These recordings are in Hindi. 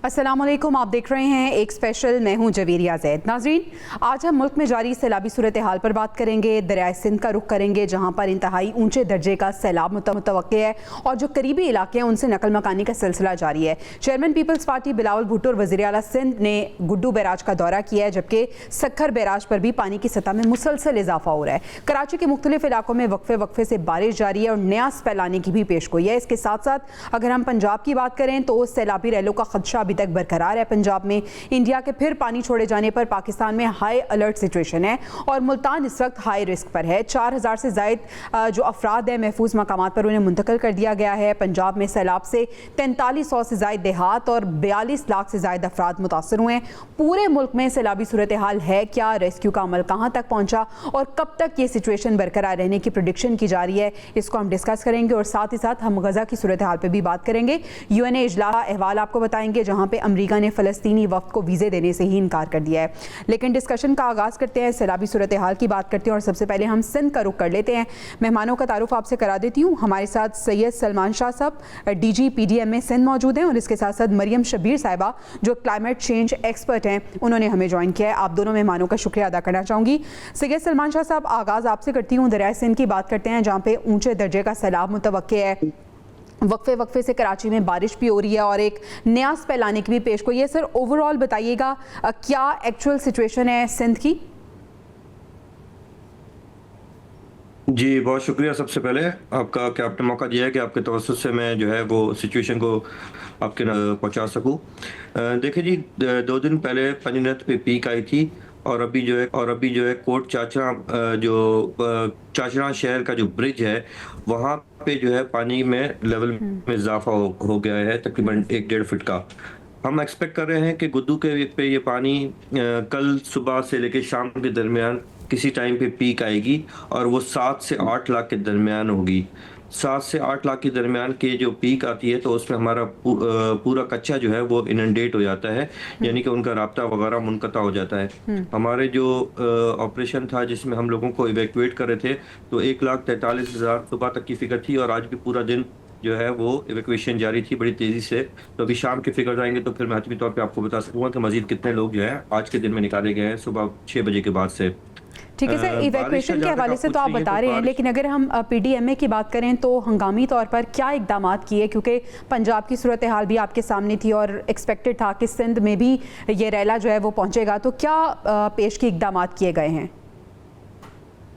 अस्सलामुअलैकुम, आप देख रहे हैं एक स्पेशल। मैं हूं जवेरिया ज़ैद। नाज़रीन, आज हम मुल्क में जारी सैलाबी सूरत हाल पर बात करेंगे। दरियाए सिंध का रुख करेंगे जहां पर इंतहाई ऊंचे दर्जे का सैलाब मुतवक्किल है और जो करीबी इलाके हैं उनसे नकल मकानी का सिलसिला जारी है। Chairman peoples party Bilawal Bhutto और वज़ीर आला सिंध ने गुड्डू बैराज का दौरा किया है, जबकि सखर बैराज पर भी पानी की सतह में मुसलसल इजाफा हो रहा है। कराची के मुख्तलिफ इलाकों में वक्फे वक्फे से बारिश जारी है और नया फैलाने की भी पेशगोई है। इसके साथ साथ अगर हम पंजाब की बात करें तो सैलाबी रैलों का खदशा अभी तक बरकरार है। पंजाब में इंडिया के फिर पानी छोड़े जाने पर पाकिस्तान में हाई अलर्ट सिचुएशन है और मुल्तान इस वक्त हाई रिस्क पर है। 4000 से ज़ायद जो अफराद हैं महफूज मकामात पर उन्हें मुंतकिल कर दिया गया है। पंजाब में सैलाब से 4300 से ज़ायद देहात और 42 लाख से ज़ायद अफराद मुतासर हुए हैं। पूरे मुल्क में सैलाबी सूरत हाल है क्या, रेस्क्यू का अमल कहाँ तक पहुँचा और कब तक ये सिचुएशन बरकरार रहने की प्रेडिक्शन की जा रही है, इसको हम डिस्कस करेंगे। और साथ ही साथ हम गजा की सूरत हाल पर भी बात करेंगे। यूएनए इजलास अहवाल आपको बताएंगे जहाँ पे अमरीका ने फ़लस्तीनी वफ़द को वीज़े देने से ही इनकार कर दिया है। लेकिन डिस्कशन का आगाज़ करते हैं, सैलाबी सूरत हाल की बात करते हैं और सबसे पहले हम सिंध का रुख कर लेते हैं। मेहमानों का तारुफ आपसे करा देती हूँ। हमारे साथ सैयद सलमान शाह साहब DG PDMA सिंध मौजूद हैं और इसके साथ साथ मरियम शबीर साहिबा जो क्लाइमेट चेंज एक्सपर्ट हैं, उन्होंने हमें ज्वाइन किया है। आप दोनों मेहमानों का शुक्रिया अदा करना चाहूँगी। सैयद सलमान शाह साहब, आगाज़ आपसे करती हूँ। दरियाए सिंध की बात करते हैं जहाँ पे ऊँचे दर्जे का सैलाब मुतवक्किल है। वक्फे वक्फे से कराची में बारिश भी हो रही है और एक नया फैलाने की भी पेश गोई है। सर, ओवरऑल बताइएगा क्या एक्चुअल सिचुएशन है सिंध की? जी, बहुत शुक्रिया सबसे पहले आपका कि आपने मौका दिया है कि आपके तवज्जुह से मैं जो है वो सिचुएशन को आपके पहुंचा सकूं। देखिए जी, 2 दिन पहले पंजनत पे पीक आई थी और अभी जो है कोट चाचरा चाचरा शहर का जो ब्रिज है वहाँ पे जो है पानी में लेवल में इजाफा हो गया है तकरीबन 1-1.5 फीट का। हम एक्सपेक्ट कर रहे हैं कि गुड्डू के पे ये पानी कल सुबह से लेकर शाम के दरमियान किसी टाइम पे पीक आएगी और वो 7 से 8 लाख के दरमियान होगी। 7 से 8 लाख के दरमियान की जो पीक आती है तो उसमें हमारा पूरा कच्चा जो है वो इनंडेट हो जाता है, यानी कि उनका राब्ता वगैरह मुनक़ता हो जाता है। हमारे जो ऑपरेशन था जिसमें हम लोगों को इवैक्यूएट कर रहे थे तो 1,43,000 सुबह तक की फिगर थी और आज भी पूरा दिन जो है वो इवैक्यूएशन जारी थी बड़ी तेज़ी से। तो अभी शाम के फिगर आएंगे तो फिर मैं हतमी तौर पे आपको बता सकूँगा कि मज़ीद कितने लोग जो है आज के दिन में निकाले गए हैं सुबह 6 बजे के बाद से। ठीक है सर, इवैक्यूएशन के हवाले से तो आप बता रहे हैं, लेकिन अगर हम PDMA की बात करें तो हंगामी तौर पर क्या इकदाम किए, क्योंकि पंजाब की सूरत हाल भी आपके सामने थी और एक्सपेक्टेड था कि सिंध में भी ये रैला जो है वो पहुंचेगा, तो क्या पेश की इकदाम किए गए हैं?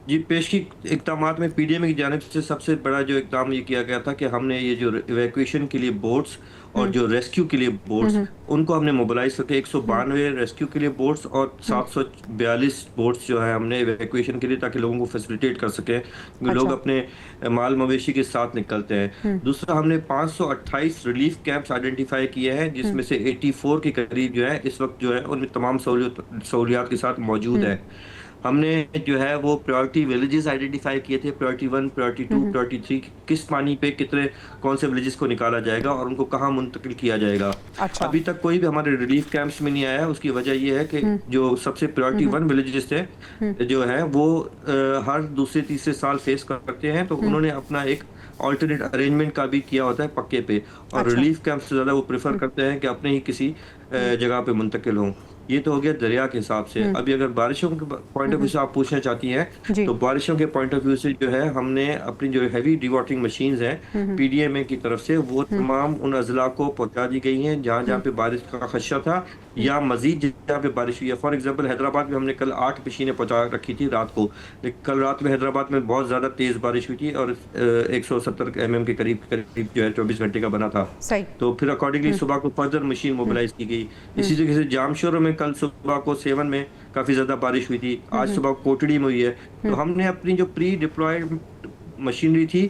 जी, पेश की इक़दामात में PDMA की जानिब से सबसे बड़ा जो इक़दाम ये किया गया था कि हमने ये जो इवैक्यूएशन के लिए बोट्स और जो रेस्क्यू के लिए बोट्स उनको हमने मोबिलाइज करके 192 रेस्क्यू के लिए बोट्स और 742 बोट्स जो है हमने इवैक्यूएशन के लिए, ताकि लोगों को फैसिलिटेट कर सकें क्योंकि लोग अपने माल मवेशी के साथ निकलते हैं। दूसरा, हमने 528 रिलीफ कैंप्स आइडेंटिफाई किए हैं जिसमें से 84 के करीब जो है इस वक्त जो है उनमें तमाम सहूलियात के साथ मौजूद है। हमने जो है वो प्रायोरिटी विलेजेस आइडेंटिफाई किए थे, प्रायोरिटी 1, प्रायोरिटी 2, प्रायोरिटी 3, किस पानी पे कितने कौन से विलेजेस को निकाला जाएगा और उनको कहाँ मुंतकिल किया जाएगा। अच्छा। अभी तक कोई भी हमारे रिलीफ कैंप्स में नहीं आया है। उसकी वजह ये है कि जो सबसे प्रायोरिटी 1 विलेजेस थे जो है वो हर दूसरे तीसरे साल फेस करते हैं, तो उन्होंने अपना एक ऑल्टरनेट अरेंजमेंट का भी किया होता है पक्के पे, और रिलीफ कैंप से ज़्यादा वो प्रेफर करते हैं कि अपने ही किसी जगह पे मुंतकिल हों। ये तो हो गया दरिया के हिसाब से। अभी अगर बारिशों के पॉइंट ऑफ व्यू से आप पूछना चाहती हैं तो बारिशों के पॉइंट ऑफ व्यू से जो है हमने अपनी जो हैवी डिवॉटरिंग मशीन्स हैं PDMA की तरफ से वो तमाम उन अजला को पहुंचा दी गई हैं जहाँ जहाँ पे बारिश का खदशा था या मजीद जहाँ पे बारिश हुई है। फॉर एग्जाम्पल हैदराबाद में हमने कल 8 मशीनें पहुंचा रखी थी रात को, लेकिन कल रात में हैदराबाद में बहुत ज़्यादा तेज़ बारिश हुई थी और 170 mm के करीब जो है 24 घंटे का बना था। तो फिर अकॉर्डिंगली सुबह को फर्दर मशीन मोबिलाइज की गई। इसी तरीके से जामशोर में कल सुबह को 7 में काफ़ी ज़्यादा बारिश हुई थी, आज सुबह कोटड़ी में हुई है। तो हमने अपनी जो प्री डिप्लॉयड मशीनरी थी,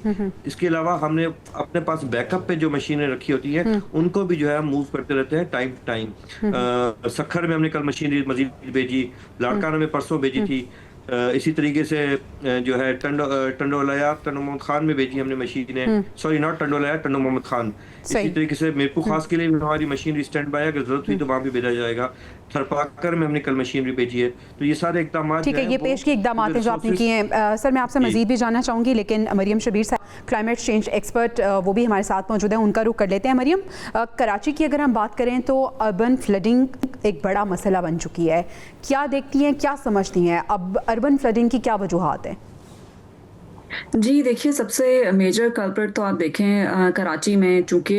इसके अलावा हमने अपने पास बैकअप पे जो मशीनें रखी होती हैं उनको भी जो है मूव करते रहते हैं टाइम टू टाइम। सखर में हमने कल मशीनरी मजीद भेजी, लाड़काना में परसों भेजी थी। इसी तरीके से जो है टंडोलाया टंडो मोहम्मद खान में भेजी हमने मशीनें, सॉरी नॉट टंडोलाया, टंडो मोहम्मद खान। इसी तरीके से मीरपुर खास के लिए भी हमारी मशीनरी स्टैंड बाय है, अगर जरूरत हुई तो वहाँ भी भेजा जाएगा। थरपाकर में हमने कल मशीनरी भेजी है। तो ये सारे इकदाम ठीक है, ये पेश के इकदाम हैं जो आपने किए हैं। सर मैं आपसे मजीद भी जानना चाहूँगी, लेकिन मरियम शबीर साहब क्लाइमेट चेंज एक्सपर्ट वो भी हमारे साथ मौजूद हैं, उनका रुख कर लेते हैं। मरियम, कराची की अगर हम बात करें तो अर्बन फ्लडिंग एक बड़ा मसला बन चुकी है, क्या देखती हैं, क्या समझती हैं अब अर्बन फ्लडिंग की क्या वजूहात हैं? जी देखिए, सबसे मेजर कल्प्रिट तो आप देखें कराची में, चूँकि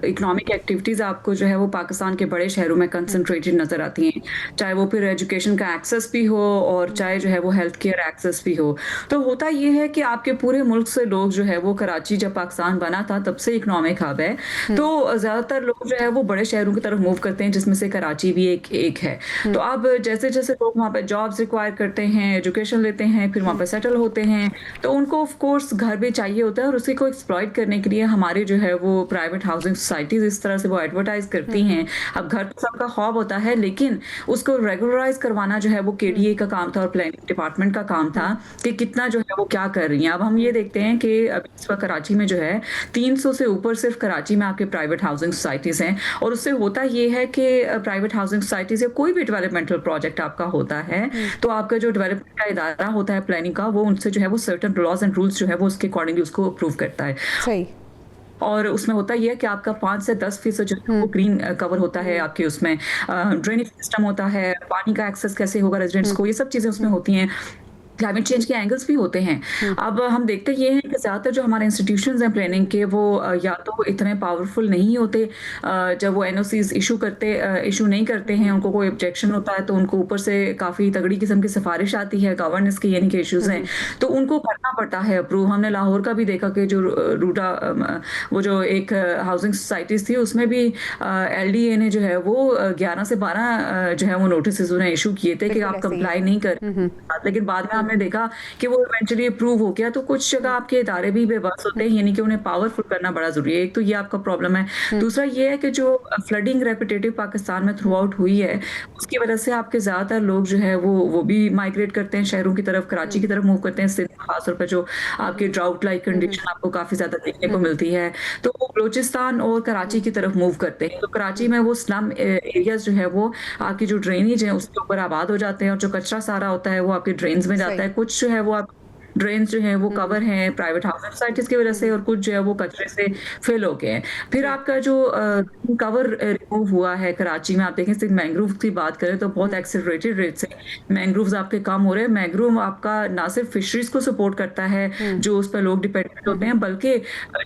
इकोनॉमिक एक्टिविटीज़ आपको जो है वो पाकिस्तान के बड़े शहरों में कंसंट्रेटेड नज़र आती हैं, चाहे वो फिर एजुकेशन का एक्सेस भी हो और चाहे जो है वो हेल्थ केयर एक्सेस भी हो। तो होता ये है कि आपके पूरे मुल्क से लोग जो है वो, कराची जब पाकिस्तान बना था तब से इकोनॉमिक हब है, तो ज़्यादातर लोग जो है वो बड़े शहरों की तरफ मूव करते हैं, जिसमें से कराची भी एक है। तो अब जैसे जैसे लोग वहाँ पर जॉब्स रिक्वायर करते हैं, एजुकेशन लेते हैं, फिर वहाँ पर सेटल होते हैं, तो उनको ऑफ कोर्स घर भी चाहिए होता है, और उसी को एक्सप्लॉइट करने के लिए हमारे जो है वो प्राइवेट हाउसिंग सोसाइटीज इस तरह से वो एडवर्टाइज करती हैं। अब घर तो सबका ख्वाब होता है, लेकिन उसको रेगुलराइज करवाना जो है वो केडीए का काम था और प्लानिंग डिपार्टमेंट का काम था कि कितना जो है वो क्या कर रही हैं। अब हम ये देखते हैं कि अभी इस वक्त कराची में जो है 300 से ऊपर सिर्फ कराची में आपके प्राइवेट हाउसिंग सोसाइटीज हैं, और उससे होता ये है कि प्राइवेट हाउसिंग सोसाइटीज या कोई भी डेवलपमेंटल प्रोजेक्ट आपका होता है, तो आपका जो डेवलपमेंट का इदारा होता है प्लानिंग का, वो उनसे जो है वो सर्टेन लॉज एंड रूल्स जो है वो उसके अकॉर्डिंगली उसको अप्रूव करता है। सही। और उसमें होता यह है कि आपका 5 से 10% जो है वो ग्रीन कवर होता है, आपके उसमें ड्रेनेज सिस्टम होता है, पानी का एक्सेस कैसे होगा रेजिडेंट्स को, ये सब चीजें उसमें होती हैं। क्लाइमेट चेंज के एंगल्स भी होते हैं। अब हम देखते ये हैं कि ज़्यादातर जो हमारे इंस्टीट्यूशंस हैं प्लानिंग के, वो या तो इतने पावरफुल नहीं होते, जब वो एनओसीज इशू नहीं करते हैं, उनको कोई ऑब्जेक्शन होता है तो उनको ऊपर से काफ़ी तगड़ी किस्म की सिफारिश आती है गवर्नेंस की, यानी कि इश्यूज हैं, तो उनको करना पड़ता है अप्रूव। हमने लाहौर का भी देखा कि जो रूटा वो जो एक हाउसिंग सोसाइटीज़ थी, उसमें भी LDA ने जो है वो 11 से 12 जो है वो नोटिस उन्हें इशू किए थे कि आप कंप्लाई नहीं कर, लेकिन बाद में हमने देखा कि वो इवेंचुअली अप्रूव हो गया। तो कुछ जगह आपके इदारे भी बेबस होते हैं, यानी कि उन्हें पावरफुल करना बड़ा जरूरी है। एक तो ये आपका प्रॉब्लम है। दूसरा ये है कि जो फ्लडिंग रेपिटेटिव पाकिस्तान में थ्रू आउट हुई है, उसकी वजह से आपके ज्यादातर लोग जो है वो भी माइग्रेट करते हैं शहरों की तरफ, कराची की तरफ मूव करते हैं। सिंध खासतौर पर जो आपके ड्राउट लाइक कंडीशन आपको काफी ज्यादा देखने को मिलती है, तो वो बलोचिस्तान और कराची की तरफ मूव करते हैं। तो कराची में वो स्लम एरियाज जो है वो आपकी जो ड्रेनेज है उसके ऊपर आबाद हो जाते हैं, और जो कचरा सारा होता है वो आपके ड्रेन्स में जाता है। कुछ जो है वो आप ड्रेन्स जो है वो कवर हैं प्राइवेट हाउसिंग सोसाइटीज की वजह से, और कुछ जो है वो कचरे से फिल हो गए हैं। फिर आपका जो कवर रिमूव हुआ है कराची में, आप देखें सिर्फ मैंग्रोव की बात करें तो बहुत एक्सेलरेटेड रेट से मैंग्रोव्स आपके कम हो रहे हैं। मैंग्रोव आपका ना सिर्फ फिशरीज को सपोर्ट करता है जो उस पर लोग डिपेंडेंट होते हैं, बल्कि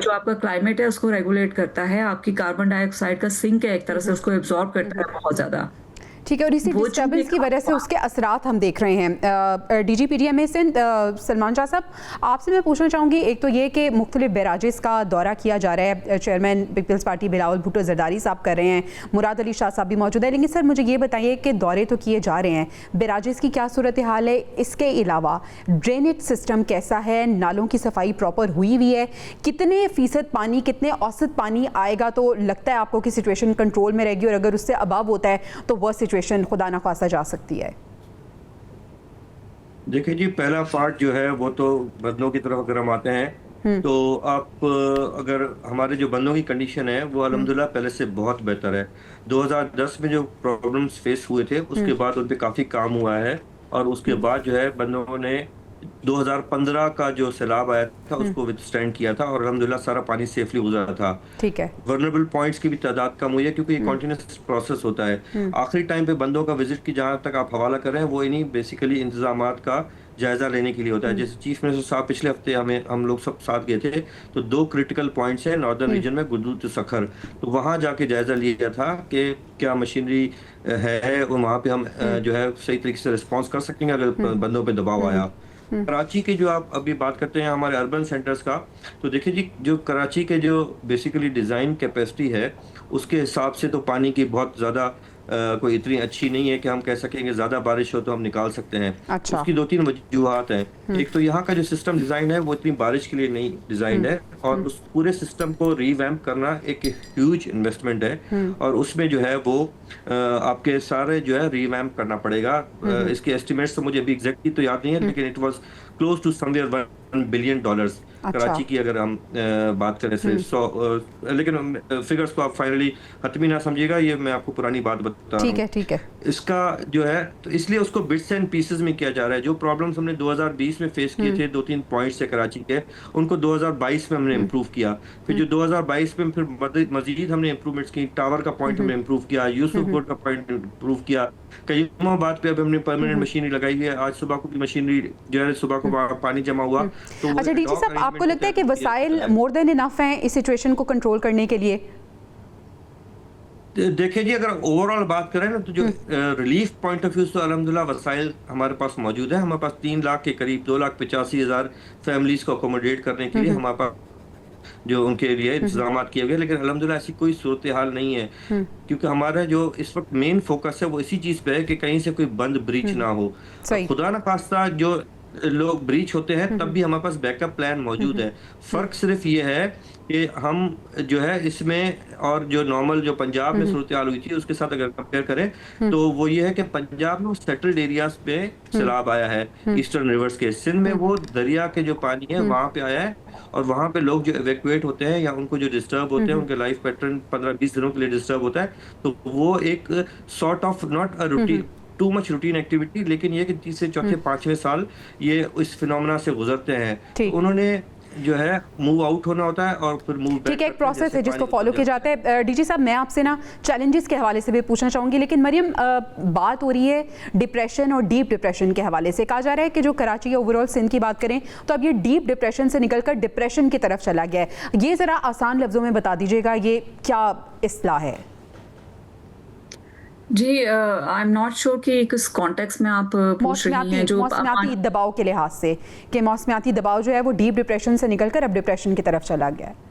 जो आपका क्लाइमेट है उसको रेगुलेट करता है, आपकी कार्बन डाइऑक्साइड का सिंक है एक तरह से, उसको एब्जॉर्ब करता है बहुत ज्यादा। ठीक है, और इसी डिस्टर्बेंस की वजह से उसके असरात हम देख रहे हैं। DGPDMA सिंध सलमान शाह साहब, आपसे मैं पूछना चाहूँगी, एक तो ये कि मुख्तलिफ बैराजेस का दौरा किया जा रहा है, chairman peoples party Bilawal Bhutto Zardari साहब कर रहे हैं, मुराद अली शाह साहब भी मौजूद है, लेकिन सर मुझे ये बताइए कि दौरे तो किए जा रहे हैं, बैराजेस की क्या सूरत हाल है? इसके अलावा ड्रेनेज सिस्टम कैसा है? नालों की सफाई प्रॉपर हुई हुई है? कितने फ़ीसद पानी, कितने औसत पानी आएगा तो लगता है आपको कि सिचुएशन कंट्रोल में रहेगी, और अगर उससे अबव होता है तो वह सिचुएशन खुदा ना खासा जा सकती है? देखिए जी, पहला पार्ट जो है वो तो बंदों की तरफ अगर हम आते हैं तो आप अगर हमारे जो बंदों की कंडीशन है वो अल्हम्दुलिल्लाह पहले से बहुत बेहतर है। 2010 में जो प्रॉब्लम्स फेस हुए थे उसके बाद उन पे काफ़ी काम हुआ है, और उसके बाद जो है बंदों ने 2015 का जो सैलाब आया था उसको विथस्टैंड किया था, और अल्हम्दुलिल्लाह सारा पानी सेफली गुजरा था। ठीक है। वल्नरेबल पॉइंट्स की भी तादाद कम हुई है, क्योंकि ये कॉन्टिन्यूस प्रोसेस होता है। आखिरी टाइम पे बंदों का विजिट की जहाँ तक आप हवाला कर रहे हैं वो इन्हीं बेसिकली इंतजामात का जायजा लेने के लिए होता है। जैसे चीफ मिनिस्टर साहब पिछले हफ्ते हम लोग सब साथ गए थे, तो 2 क्रिटिकल पॉइंट्स हैं नॉर्दर्न रीजन में, गुद्दू सखर, तो वहाँ जाके जायजा लिया था कि क्या मशीनरी है वहाँ पे हम जो है सही तरीके से रिस्पॉन्स कर सकेंगे अगर बंदों पे दबाव आया। कराची के जो आप अभी बात करते हैं हमारे अर्बन सेंटर्स का, तो देखिए जी, जो कराची के जो बेसिकली डिज़ाइन कैपेसिटी है उसके हिसाब से तो पानी की बहुत ज़्यादा कोई इतनी अच्छी नहीं है कि हम कह सकेंगे ज़्यादा बारिश हो तो हम निकाल सकते हैं। अच्छा। उसकी 2-3 वजूहात हैं। एक तो यहाँ का जो सिस्टम डिज़ाइन है वो इतनी बारिश के लिए नहीं डिज़ाइन है, और उस पूरे सिस्टम को रीवैम्प करना एक ह्यूज इन्वेस्टमेंट है, और उसमें जो है वो आपके सारे जो है रीवैम्प करना पड़ेगा। इसके एस्टिमेट्स तो मुझे अभी एग्जैक्टली तो याद नहीं है, लेकिन it was close to somewhere $1 billion. Karachi की अगर हम बात करें से लेकिन फिगर्स को आप फाइनली हतमी ना समझिएगा, ये मैं आपको पुरानी बात बता रहा हूँ। ठीक है। इसका जो है तो इसलिए उसको बिट्स एंड पीसेस में किया जा रहा है। जो प्रॉब्लम्स हमने 2020 में फेस किए थे 2-3 पॉइंट्स से कराची के, उनको 2022 में हमने इम्प्रूव किया। फिर जो 2022 में फिर मजीद हमने इम्प्रूवमेंट्स की। टावर का पॉइंट हमने इम्प्रूव किया, यूसुफपुर का पॉइंट इम्प्रूव किया। कई बात पे अब हमने परमानेंट मशीनरी लगाई है। आज सुबह को भी मशीनरी जो है, सुबह को पानी जमा हुआ तो अच्छा डीजी साहब, आपको लगता है कि वसाइल मोर देन इनफ हैं इस सिचुएशन को कंट्रोल करने के लिए? देखिए जी, अगर ओवरऑल बात करें ना तो जो रिलीफ पॉइंट ऑफ व्यू से अल्हम्दुलिल्लाह वसाइल हमारे पास मौजूद है। हमारे पास 3 लाख के करीब 2,85,000 फैमिलीज को अकोमोडेट करने के लिए हमारे पास जो उनके लिए इंतजाम किए गए। लेकिन अल्हम्दुलिल्लाह ऐसी कोई सूरत हाल नहीं है, क्योंकि हमारा जो इस वक्त मेन फोकस है वो इसी चीज पे है कि कहीं से कोई बंद ब्रीच ना हो। खुदा न खास्ता जो लोग ब्रीच होते हैं तब भी हमारे पास बैकअप प्लान मौजूद है। फर्क सिर्फ ये है कि हम जो है इसमें और जो नॉर्मल जो पंजाब में सूरत हाल हुई थी उसके साथ अगर कंपेयर करें तो वो ये है कि पंजाब में सेटल्ड एरियाज पे सैलाब आया है। ईस्टर्न रिवर्स के सिंध में वो दरिया के जो पानी है वहां पे आया है, और वहां पे लोग जो इवैक्यूएट होते हैं या उनको जो डिस्टर्ब होते हैं, उनके लाइफ पैटर्न 15-20 दिनों के लिए डिस्टर्ब होता है। तो वो एक sort of not a routine too much routine activity, लेकिन ये कि तीसरे चौथे 5वें साल ये इस फिनोमेना से गुजरते हैं। तो उन्होंने जो है मूव आउट होना होता है और फिर मूव बैक। ठीक है, एक प्रोसेस है जिसको फॉलो किया जाता है। डीजी साहब, मैं आपसे ना चैलेंजेस के हवाले से भी पूछना चाहूंगी, लेकिन मरियम बात हो रही है डिप्रेशन और डीप डिप्रेशन के हवाले से। कहा जा रहा है कि जो कराची या ओवरऑल सिंध की बात करें तो अब ये डीप डिप्रेशन से निकलकर डिप्रेशन की तरफ चला गया है। ये जरा आसान लफ्जों में बता दीजिएगा, ये क्या इस्लाह है? जी, आई एम नॉट श्योर कि किस कॉन्टेक्स्ट में आप पूछ रही हैं। जो मौसमियाती दबाव के लिहाज से, कि मौसमियाती दबाव जो है वो डीप डिप्रेशन से निकलकर अब डिप्रेशन की तरफ चला गया है।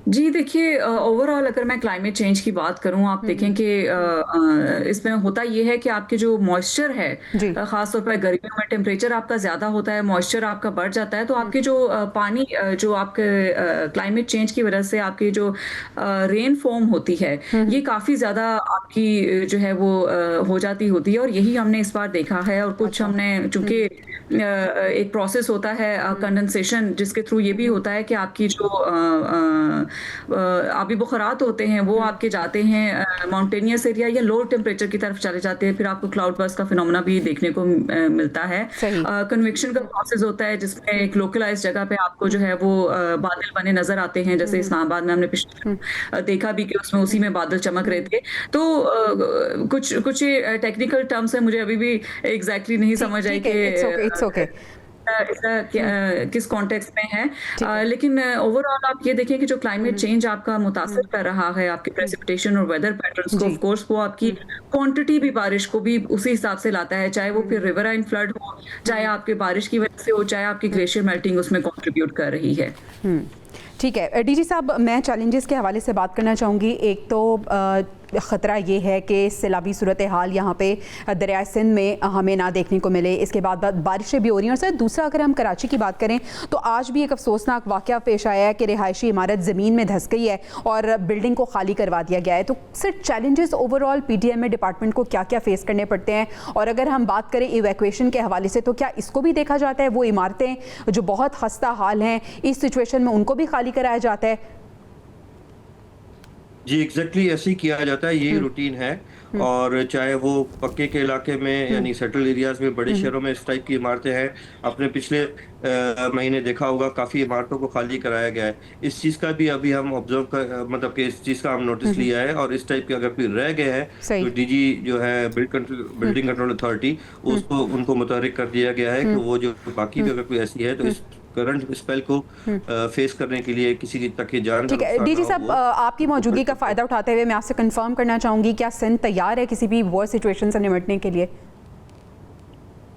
जी देखिए, ओवरऑल अगर मैं क्लाइमेट चेंज की बात करूं, आप देखें कि इसमें होता ये है कि आपके जो मॉइस्चर है, खासतौर पर गर्मियों में टेम्परेचर आपका ज़्यादा होता है, मॉइस्चर आपका बढ़ जाता है, तो आपके जो पानी जो आपके क्लाइमेट चेंज की वजह से आपकी जो रेन फॉर्म होती है ये काफ़ी ज़्यादा आपकी जो है वो हो जाती होती है। और यही हमने इस बार देखा है। और कुछ हमने चूँकि एक प्रोसेस होता है कंडेंसेशन, जिसके थ्रू ये भी होता है कि आपकी जो आबी बुखारात होते हैं वो आपके जाते हैं माउंटेनियस एरिया या लो टेम्परेचर की तरफ चले जाते हैं। फिर आपको क्लाउड बर्स्ट का फिनोमेना भी देखने को मिलता है। कन्वेक्शन का प्रोसेस होता है जिसमें एक लोकलाइज जगह पे आपको जो है वो बादल बने नजर आते हैं। जैसे इस्लामाबाद में हमने पिछले देखा भी कि उसमें उसी में बादल चमक रहे थे। तो कुछ टेक्निकल टर्म्स है, मुझे अभी भी एग्जैक्टली नहीं समझ आई कि किस कॉन्टेक्स्ट में है। लेकिन ओवरऑल आप ये देखें कि जो क्लाइमेट चेंज आपका मुतासर कर रहा है आपके प्रेसिपिटेशन और वेदर पैटर्न्स को, ऑफ कोर्स वो आपकी क्वांटिटी भी बारिश को भी उसी हिसाब से लाता है, चाहे वो फिर रिवराइन फ्लड हो, चाहे आपके बारिश की वजह से हो, चाहे आपकी ग्लेशियर मेल्टिंग उसमें कंट्रीब्यूट कर रही है। ठीक है डीजी साहब, मैं चैलेंजेस के हवाले से बात करना चाहूँगी। एक तो ख़तरा ये है कि सैलाबी सूरत हाल यहाँ पे दरिया सिंध में हमें ना देखने को मिले। इसके बाद बारिशें भी हो रही हैं। और सर दूसरा, अगर हम कराची की बात करें तो आज भी एक अफसोसनाक वाक़या पेश आया है कि रिहायशी इमारत ज़मीन में धंस गई है और बिल्डिंग को खाली करवा दिया गया है। तो सर चैलेंजेस ओवरऑल PTM में डिपार्टमेंट को क्या क्या फेस करने पड़ते हैं? और अगर हम बात करें इवैक्यूएशन के हवाले से तो क्या इसको भी देखा जाता है? वो इमारतें जो बहुत खस्ता हाल हैं इस सिचुएशन में उनको भी खाली कराया जाता है? जी एग्जैक्टली ऐसे ही किया जाता है, यही रूटीन है। और चाहे वो पक्के के इलाके में यानी सेटल एरियाज में, बड़े शहरों में इस टाइप की इमारतें हैं। आपने पिछले महीने देखा होगा काफ़ी इमारतों को खाली कराया गया है। इस चीज़ का भी अभी हम ऑब्जर्व कर मतलब कि इस चीज़ का हम नोटिस लिया है। और इस टाइप के अगर कोई रह गए हैं तो DG जो है बिल्डिंग कंट्रोल अथॉरिटी उसको उनको मुतहरिक कर दिया गया है कि वो जो बाकी भी अगर कोई ऐसी है तो इस करंट स्पेल को फेस करने के लिए किसी तक की जान। ठीक है डीजी साहब, आपकी मौजूदगी का फ़ायदा उठाते हुए मैं आपसे कंफर्म करना चाहूँगी, क्या सिंध तैयार है किसी भी वॉर सिचुएशन से निपटने के लिए?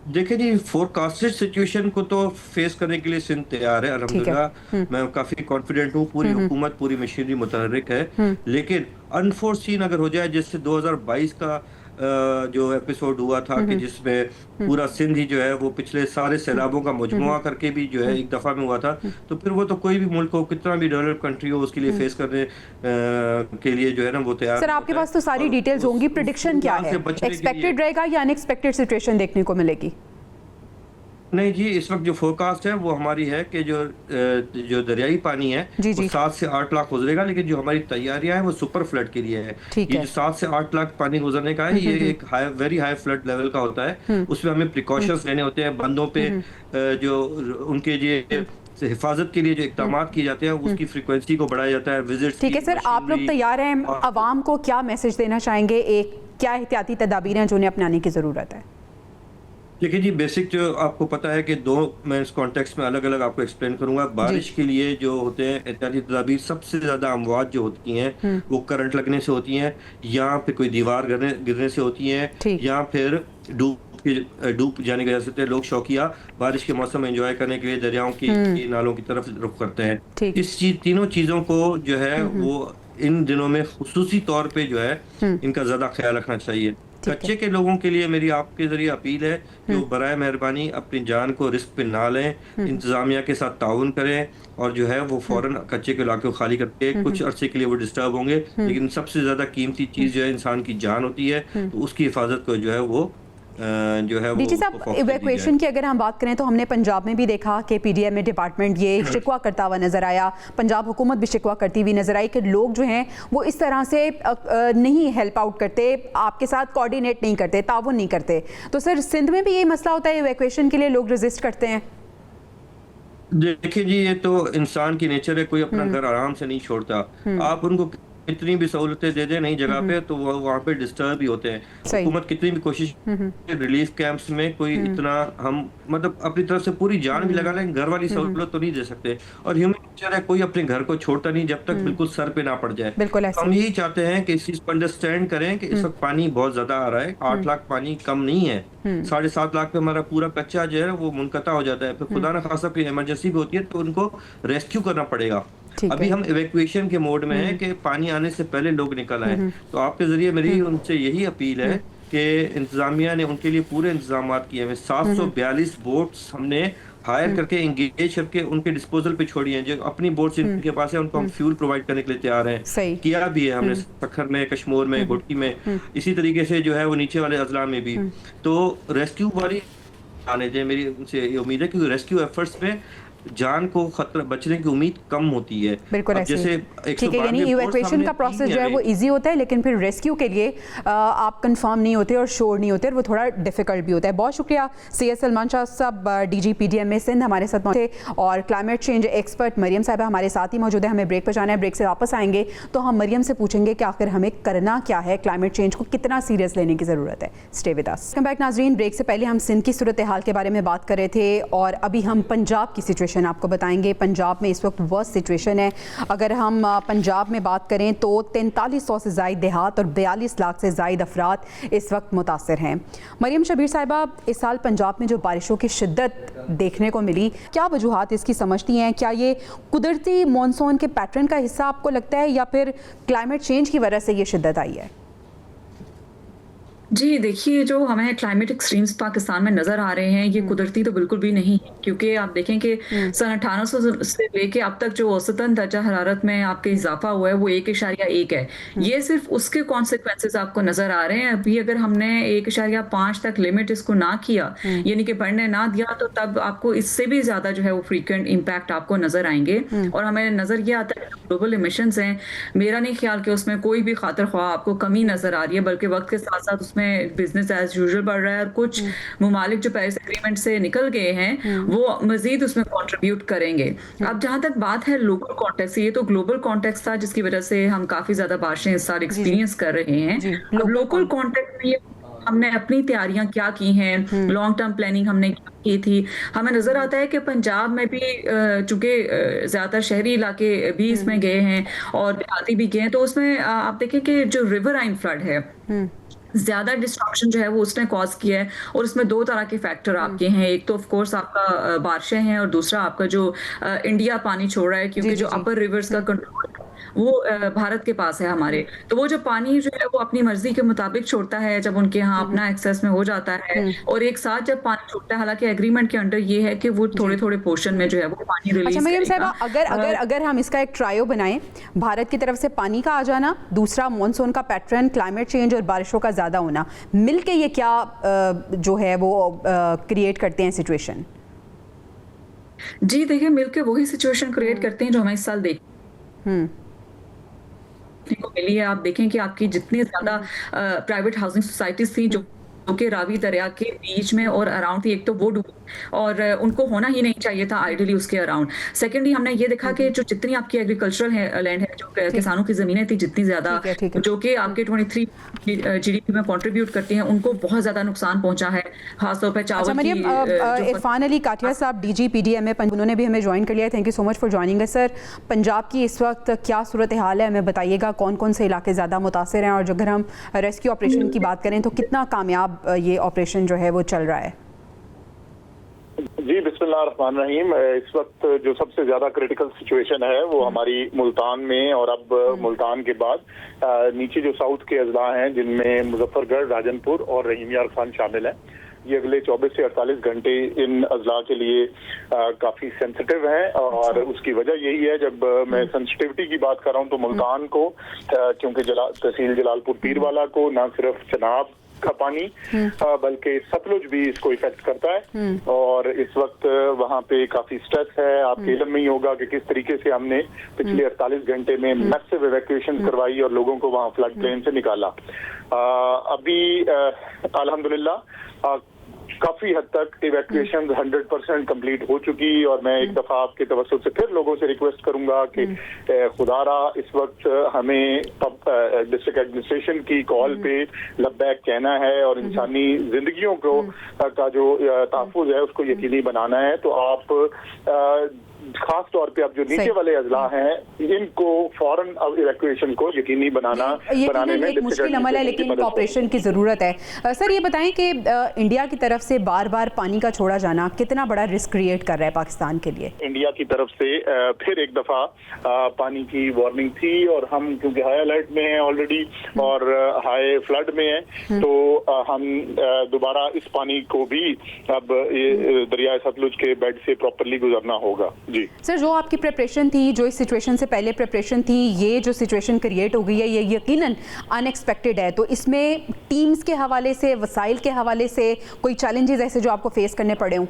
देखिए जी, फोरकास्टेड सिचुएशन को तो फेस करने के लिए सिंध तैयार है अल्हम्दुलिल्लाह। मैं काफ़ी कॉन्फिडेंट हूँ, पूरी हुकूमत पूरी मशीनरी मुतहर्रिक है। लेकिन अनफोर्सीन अगर हो जाए, जैसे 2022 का जो एपिसोड हुआ था कि जिसमें पूरा सिंध ही जो है वो पिछले सारे सैलाबों का मजमुआ करके भी जो है एक दफा में हुआ था, तो फिर वो तो कोई भी मुल्क हो, कितना भी डेवलप कंट्री हो, उसके लिए फेस करने के लिए जो है ना वो तैयार। सर आपके पास तो सारी डिटेल्स होंगी, प्रेडिक्शन क्या है? एक्सपेक्टेड रहेगा या अनएक्सपेक्टेड सिचुएशन देखने को मिलेगी? नहीं जी, इस वक्त जो फोरकास्ट है वो हमारी है कि जो दरियाई पानी है जी वो जी 7 से 8 लाख गुजरेगा, लेकिन जो हमारी तैयारियां हैं वो सुपर फ्लड के लिए है। ठीक ये है। जो 7 से 8 लाख पानी गुजरने का है, ये एक वेरी हाई फ्लड लेवल का होता है। उसमें हमें प्रिकॉशंस लेने होते हैं, बंदों पे जो उनके ये हिफाजत के लिए जो इकदाम किए जाते हैं उसकी फ्रीक्वेंसी को बढ़ाया जाता है, विजिट्स ठीक है की, सर, आप लोग मशीनरी। तैयार हैं, और आवाम को क्या मैसेज देना चाहेंगे, एक क्या एहतियाती तदाबीर हैं जो उन्हें अपनाने की ज़रूरत है? देखिए जी, बेसिक जो आपको पता है कि दो, मैं इस कॉन्टेक्स्ट में अलग अलग आपको एक्सप्लेन करूंगा। जी बारिश के लिए जो होते हैं एहतियाती तदाबीर, सबसे ज्यादा अमवात जो होती हैं वो करंट लगने से होती हैं, या फिर कोई दीवार गिरने से होती हैं, ठीक या फिर डूब जाने की वजह से होते हैं। लोग शौकिया बारिश के मौसम में एंजॉय करने के लिए दरियाओं की नालों की तरफ रुख करते हैं। ठीक तीनों चीजों को जो है वो इन दिनों में खुसूसी तौर पे जो है इनका ज्यादा ख्याल रखना चाहिए। ठीक है। कच्चे के लोगों के लिए मेरी आपके जरिए अपील है कि वो बराए मेहरबानी अपनी जान को रिस्क पे ना लें, इंतजामिया के साथ ताउन करें, और जो है वो फौरन कच्चे के इलाके को खाली करके, कुछ अरसे के लिए वो डिस्टर्ब होंगे, लेकिन सबसे ज्यादा कीमती चीज जो है इंसान की जान होती है, तो उसकी हिफाजत को जो है वो डीजी साहब, फोकस दी इवैक्यूएशन जाए। की अगर हम बात करें तो हमने पंजाब में भी देखा कि पीडीएमए डिपार्टमेंट ये शिकवा करता हुआ नजर आया, पंजाब हुकूमत भी शिकवा करती हुई नजर आई कि लोग जो हैं वो इस तरह से नहीं हेल्प आउट करते, आपके साथ कोऑर्डिनेट नहीं करते, ताउन नहीं करते। तो सर सिंध में भी यही मसला होता है, इवैक्यूएशन के लिए लोग रेजिस्ट करते हैं? देखिए जी, ये तो इंसान की नेचर है, कोई अपना घर आराम से नहीं छोड़ता। आप उनको कितनी भी सहूलतें दे दें नई जगह पे, तो वो वहाँ पे डिस्टर्ब ही होते हैं। सही। हुकूमत कितनी भी कोशिश, रिलीफ कैंप्स में कोई इतना हम मतलब अपनी तरफ से पूरी जान भी लगा लें, घर वाली सहूलत तो नहीं दे सकते। और ह्यूमन नेचर है, कोई अपने घर को छोड़ता नहीं जब तक बिल्कुल सर पे ना पड़ जाए। बिल्कुल तो ऐसे। हम यही चाहते हैं कि इस चीज को अंडरस्टैंड करें कि इस वक्त पानी बहुत ज्यादा आ रहा है। 8 लाख पानी कम नहीं है। 7.5 लाख पे हमारा पूरा कच्चा जो है वो मुनकता हो जाता है। फिर खुदा न खासा कोई इमरजेंसी भी होती है तो उनको रेस्क्यू करना पड़ेगा। ठीक अभी है। हम इवैक्यूएशन के मोड में हैं कि पानी आने से पहले लोग निकल आए। तो आपके जरिए मेरी उनसे यही अपील है कि इंतजामिया ने उनके लिए पूरे इंतजाम किए हैं। 742 बोट्स हमने हायर करके, एंगेज करके उनके डिस्पोजल पे छोड़ी हैं। जो अपनी बोट्स इनके पास है उनको हम फ्यूल प्रोवाइड करने के लिए तैयार हैं। सही। किया भी है हमने, सखर में, कश्मीर में, घुटकी में, इसी तरीके से जो है वो नीचे वाले अजला में भी। तो रेस्क्यू वाली आने दें, मेरी उनसे ये उम्मीद है कि रेस्क्यू एफर्ट्स में जान को खतरा बचने की उम्मीद कम होती है। बिल्कुल अब ऐसे। जैसे ठीक है, यानी 192 इवैक्यूएशन हमने का दी प्रोसेस है जो है वो अभी। इजी होता है, लेकिन फिर रेस्क्यू के लिए आप कंफर्म नहीं होते और श्योर नहीं होते, और वो थोड़ा डिफिकल्ट भी होता है। बहुत शुक्रिया CS सलमान शाह साहब, DG PDMA सिंध हमारे साथ मौजूद थे, और क्लाइमेट चेंज एक्सपर्ट मरियम साहिबा हमारे साथ ही मौजूद है। हमें ब्रेक पर जाना है, ब्रेक से वापस आएंगे तो हम मरियम से पूछेंगे कि आखिर हमें करना क्या है, क्लाइमेट चेंज को कितना सीरियस लेने की ज़रूरत है। Stay with us. Welcome back नाजरीन, ब्रेक से पहले हम सिंध की सूरत हाल के बारे में बात कर रहे थे, और अभी हम पंजाब की सिचुएशन आपको बताएंगे। पंजाब में इस वक्त वर्स्ट सिचुएशन है। अगर हम पंजाब में बात करें तो 4300 से ज़ायद देहात और 42 लाख से ज़ायद अफराद इस वक्त मुतासर हैं। मरियम शबीर साहिबा, इस साल पंजाब में जो बारिशों की शिद्दत देखने को मिली, क्या वजूहात इसकी समझती हैं? क्या ये कुदरती मॉनसून के पैटर्न का हिस्सा आपको लगता है, या फिर क्लाइमेट चेंज की वजह से ये शिद्दत आई है? जी, देखिए जो हमें क्लाइमेट एक्सट्रीम्स पाकिस्तान में नज़र आ रहे हैं, ये कुदरती तो बिल्कुल भी नहीं है, क्योंकि आप देखें कि सन 1800 से लेके अब तक जो औसतन दर्जा हरारत में आपके इजाफा हुआ है वो 1.1 है। ये सिर्फ उसके कॉन्सिक्वेंसेस आपको नज़र आ रहे हैं। अभी अगर हमने 1.5 तक लिमिट इसको ना किया, यानी कि बढ़ने ना दिया, तो तब आपको इससे भी ज़्यादा जो है वो फ्रीक्वेंट इम्पैक्ट आपको नज़र आएंगे। और हमें नज़र ये आता है कि ग्लोबल इमिशंस हैं, मेरा नहीं ख्याल कि उसमें कोई भी खातिर ख्वाह आपको कमी नज़र आ रही है, बल्कि वक्त के साथ साथ उसमें बिजनेस एज यूजुअल बढ़ रहा है। और कुछ मुमालिक जो पेरिस एग्रीमेंट से निकल गए हैं वो मजीद उसमें कंट्रीब्यूट करेंगे। अब जहां तक बात है लोकल कॉन्टेक्स्ट, ये तो ग्लोबल कॉन्टेक्स्ट था जिसकी वजह से हम काफी ज्यादा बारिशें इस साल एक्सपीरियंस कर रहे हैं। अब लोकल कॉन्टेक्स्ट में हमने अपनी तैयारियां क्या की हैं, लॉन्ग टर्म प्लानिंग हमने की थी। हमें नजर आता है कि पंजाब में भी चूंकि ज्यादा शहरी इलाके भी इसमें गए हैं और देहाती भी गए हैं, तो उसमें आप देखें कि जो रिवर राइन फ्लड है, ज्यादा डिस्ट्रक्शन जो है वो उसने कॉज किया है। और इसमें दो तरह के फैक्टर आपके हैं, एक तो ऑफ कोर्स आपका बारिशें हैं, और दूसरा आपका जो इंडिया पानी छोड़ रहा है, क्योंकि जो अपर रिवर्स का कंट्रोल वो भारत के पास है हमारे। तो वो जो पानी जो है वो अपनी मर्जी के मुताबिक छोड़ता है जब उनके यहाँ अपना एक्सेस में हो जाता है, और एक साथ जब पानी छोड़ता है, हालांकि एग्रीमेंट के अंडर ये है कि वो थोड़े थोड़े पोर्शन में जो है वो पानी रिलीज अच्छा मरियम करेगा। साहिबा, अगर हम इसका एक ट्रायो बनाएं, भारत की तरफ से पानी का आ जाना, दूसरा मॉनसून का पैटर्न, क्लाइमेट चेंज और बारिशों का ज़्यादा होना, मिलके ये क्या जो है वो क्रिएट करते हैं सिचुएशन? जी, देखिए मिलके वही सिचुएशन क्रिएट करते हैं जो हमें इस साल हम्म देखने को मिली है। आप देखें कि आपकी जितनी ज़्यादा प्राइवेट हाउसिंग सोसाइटीज़ थी जो कि रावी दरिया के बीच में और अराउंड थी, एक तो वो डूबी और उनको होना ही नहीं चाहिए था आइडियली उसके अराउंड। सेकेंडली हमने ये देखा कि जो जितनी आपकी एग्रीकल्चरल है लैंड है, जो किसानों की ज़मीनें थी जितनी ज़्यादा, ठीक है। जो कि आपके 23 जीडीपी में कंट्रीब्यूट करती हैं, उनको बहुत ज़्यादा नुकसान पहुंचा है, खासतौर पर अच्छा चावल की मरियम, इरफान अली काटिया साहब DG/PDMA उन्होंने भी हमें ज्वाइन कर लिया है। Thank you so much for joining us sir. Punjab की इस वक्त क्या सूरत हाल है, हमें बताइएगा कौन कौन से इलाके ज़्यादा मुतासिर हैं, और अगर हम रेस्क्यू ऑपरेशन की बात करें तो कितना कामयाब ये ऑपरेशन जो है वो चल रहा है। जी बिस्मिल्लाहिर्रहमानिर्रहीम। इस वक्त जो सबसे ज्यादा क्रिटिकल सिचुएशन है वो हमारी मुल्तान में, और अब मुल्तान के बाद नीचे जो साउथ के अजला हैं जिनमें मुजफ्फरगढ़, राजनपुर और रहीम यार खान शामिल हैं, ये अगले 24 से 48 घंटे इन अजला के लिए काफी सेंसिटिव हैं। और उसकी वजह यही है, जब मैं सेंसिटिविटी की बात कर रहा हूँ तो मुल्तान को क्योंकि तहसील जलालपुर पीरवाला को न सिर्फ चनाब का पानी बल्कि सतलुज भी इसको इफेक्ट करता है, और इस वक्त वहाँ पे काफी स्ट्रेस है। आपके इल्म में ही होगा कि किस तरीके से हमने पिछले 48 घंटे में मैसिव इवैक्यूएशन करवाई और लोगों को वहाँ फ्लड प्लेन से निकाला। अभी अल्हम्दुलिल्लाह काफी हद तक इवैक्यूएशन 100% कंप्लीट हो चुकी, और मैं एक दफा आपके तवज्जुह से फिर लोगों से रिक्वेस्ट करूंगा कि खुदारा इस वक्त हमें डिस्ट्रिक्ट एडमिनिस्ट्रेशन की कॉल पे लब्बैक कहना है और इंसानी जिंदगियों को का जो तहफ़्फ़ुज़ है उसको यकीनी बनाना है। तो आप खास तौर पे अब जो नीचे वाले अजला हैं इनको फौरन अब इवैक्यूएशन को यकीनी बनाने में एक मुश्किल अमल है, लेकिन कॉपरेशन की जरूरत है। सर ये बताएं कि इंडिया की तरफ से बार बार पानी का छोड़ा जाना कितना बड़ा रिस्क क्रिएट कर रहा है पाकिस्तान के लिए? इंडिया की तरफ से फिर एक दफा पानी की वार्निंग थी, और हम क्योंकि हाई अलर्ट में हैं ऑलरेडी और हाई फ्लड में हैं, तो हम दोबारा इस पानी को भी अब दरिया सतलुज के बेड से प्रॉपरली गुजरना होगा। जी सर, जो आपकी प्रिपरेशन थी, जो इस सिचुएशन से पहले प्रिपरेशन थी, ये जो सिचुएशन क्रिएट हो गई है ये यकीनन अनएक्सपेक्टेड है, तो इसमें टीम्स के हवाले से, वसाइल के हवाले से कोई चैलेंजेस ऐसे जो आपको फेस करने पड़े हों?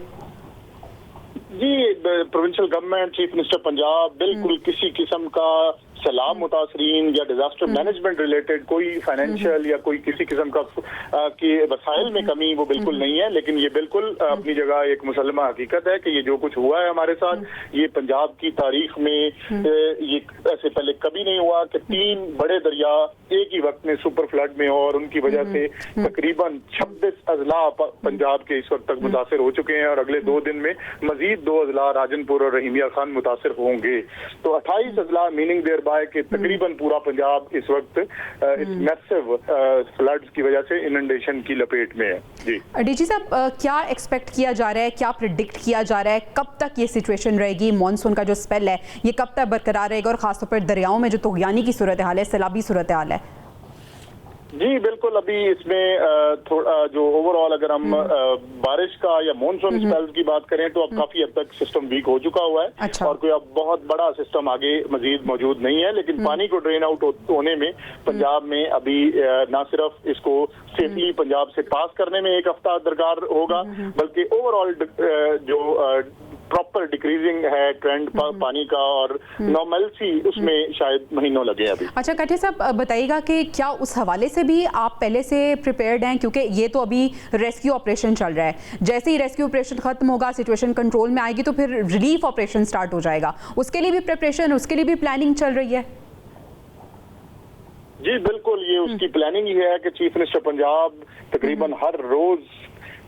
जी, provincial government, chief minister Punjab बिल्कुल किसी किस्म का सलाह मुतासरीन या डिजास्टर मैनेजमेंट रिलेटेड कोई फाइनेंशियल या कोई किसी किस्म का की वसाइल में कमी वो बिल्कुल नहीं है, लेकिन ये बिल्कुल अपनी जगह एक मुसलमा हकीकत है कि ये जो कुछ हुआ है हमारे साथ, ये पंजाब की तारीख में ये ऐसे पहले कभी नहीं हुआ कि 3 बड़े दरिया एक ही वक्त में सुपर फ्लड में हो, और उनकी वजह से तकरीबन 26 अजला पंजाब के इस वक्त तक मुतासर हो चुके हैं, और अगले 2 दिन में मजीद 2 अजला राजनपुर और रहीम यार खान मुतासर होंगे। तो 28 अजला मीनिंग देयर कि तकरीबन पूरा पंजाब इस वक्त इस मैसिव फ्लड्स की वजह से इनंडेशन की लपेट में है। जी डीजी साहब, क्या एक्सपेक्ट किया जा रहा है, क्या प्रिडिक्ट किया जा रहा है, कब तक ये सिचुएशन रहेगी? मॉनसून का जो स्पेल है ये कब तक बरकरार रहेगा, और खासतौर पर दरियाओं में जो तुगयानी की सूरत हाल है, सैलाबी सूरत हाल है? जी बिल्कुल, अभी इसमें थोड़ा जो ओवरऑल अगर हम बारिश का या मॉनसून स्पेल्स की बात करें तो अब काफी हद तक सिस्टम वीक हो चुका हुआ है। अच्छा। और कोई अब बहुत बड़ा सिस्टम आगे मजीद मौजूद नहीं है, लेकिन पानी को ड्रेन आउट होने में पंजाब में अभी ना सिर्फ इसको सेफली पंजाब से पास करने में 1 हफ्ता दरकार होगा, बल्कि ओवरऑल जो प्रॉपर डिक्रीजिंग है ट्रेंड पानी का और नॉर्मलसी उसमें शायद महीनों लगे अभी। अच्छा काठिया साहब, बताइएगा कि क्या उस हवाले से भी आप पहले से प्रिपेयर्ड हैं, क्योंकि ये तो अभी रेस्क्यू ऑपरेशन चल रहा है, जैसे ही रेस्क्यू ऑपरेशन खत्म होगा, सिचुएशन कंट्रोल में आएगी, तो फिर रिलीफ ऑपरेशन स्टार्ट हो जाएगा, उसके लिए भी प्रिपरेशन, उसके लिए भी प्लानिंग चल रही है? जी बिल्कुल, ये उसकी प्लानिंग ही है कि चीफ मिनिस्टर पंजाब तकरीबन हर रोज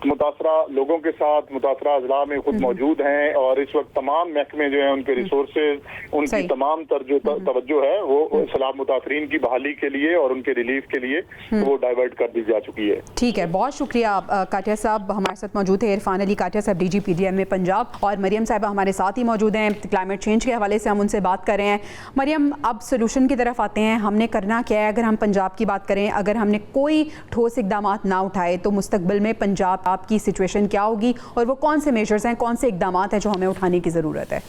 मुतासरा लोगों के साथ मुतासरा अजला में खुद मौजूद हैं, और इस वक्त तमाम महकमे जो हैं उनके रिसोर्सेज, उनकी तमाम जो तवज्जो है वो सलाम मुतासरीन की बहाली के लिए और उनके रिलीफ के लिए वो डाइवर्ट कर दी जा चुकी है। ठीक है, बहुत शुक्रिया काटिया साहब। हमारे साथ मौजूद है इरफान अली काटिया साहब, DG/PDMA पंजाब, और मरियम साहिबा हमारे साथ ही मौजूद हैं। क्लाइमेट चेंज के हवाले से हम उनसे बात कर रहे हैं। मरियम, अब सोल्यूशन की तरफ आते हैं, हमने करना क्या है? अगर हम पंजाब की बात करें, अगर हमने कोई ठोस इकदाम ना उठाए तो मुस्तकबिल में पंजाब की सिचुएशन क्या होगी, और वो कौन से मेजर्स हैं, कौन से इकदाम हैं जो हमें उठाने की ज़रूरत है?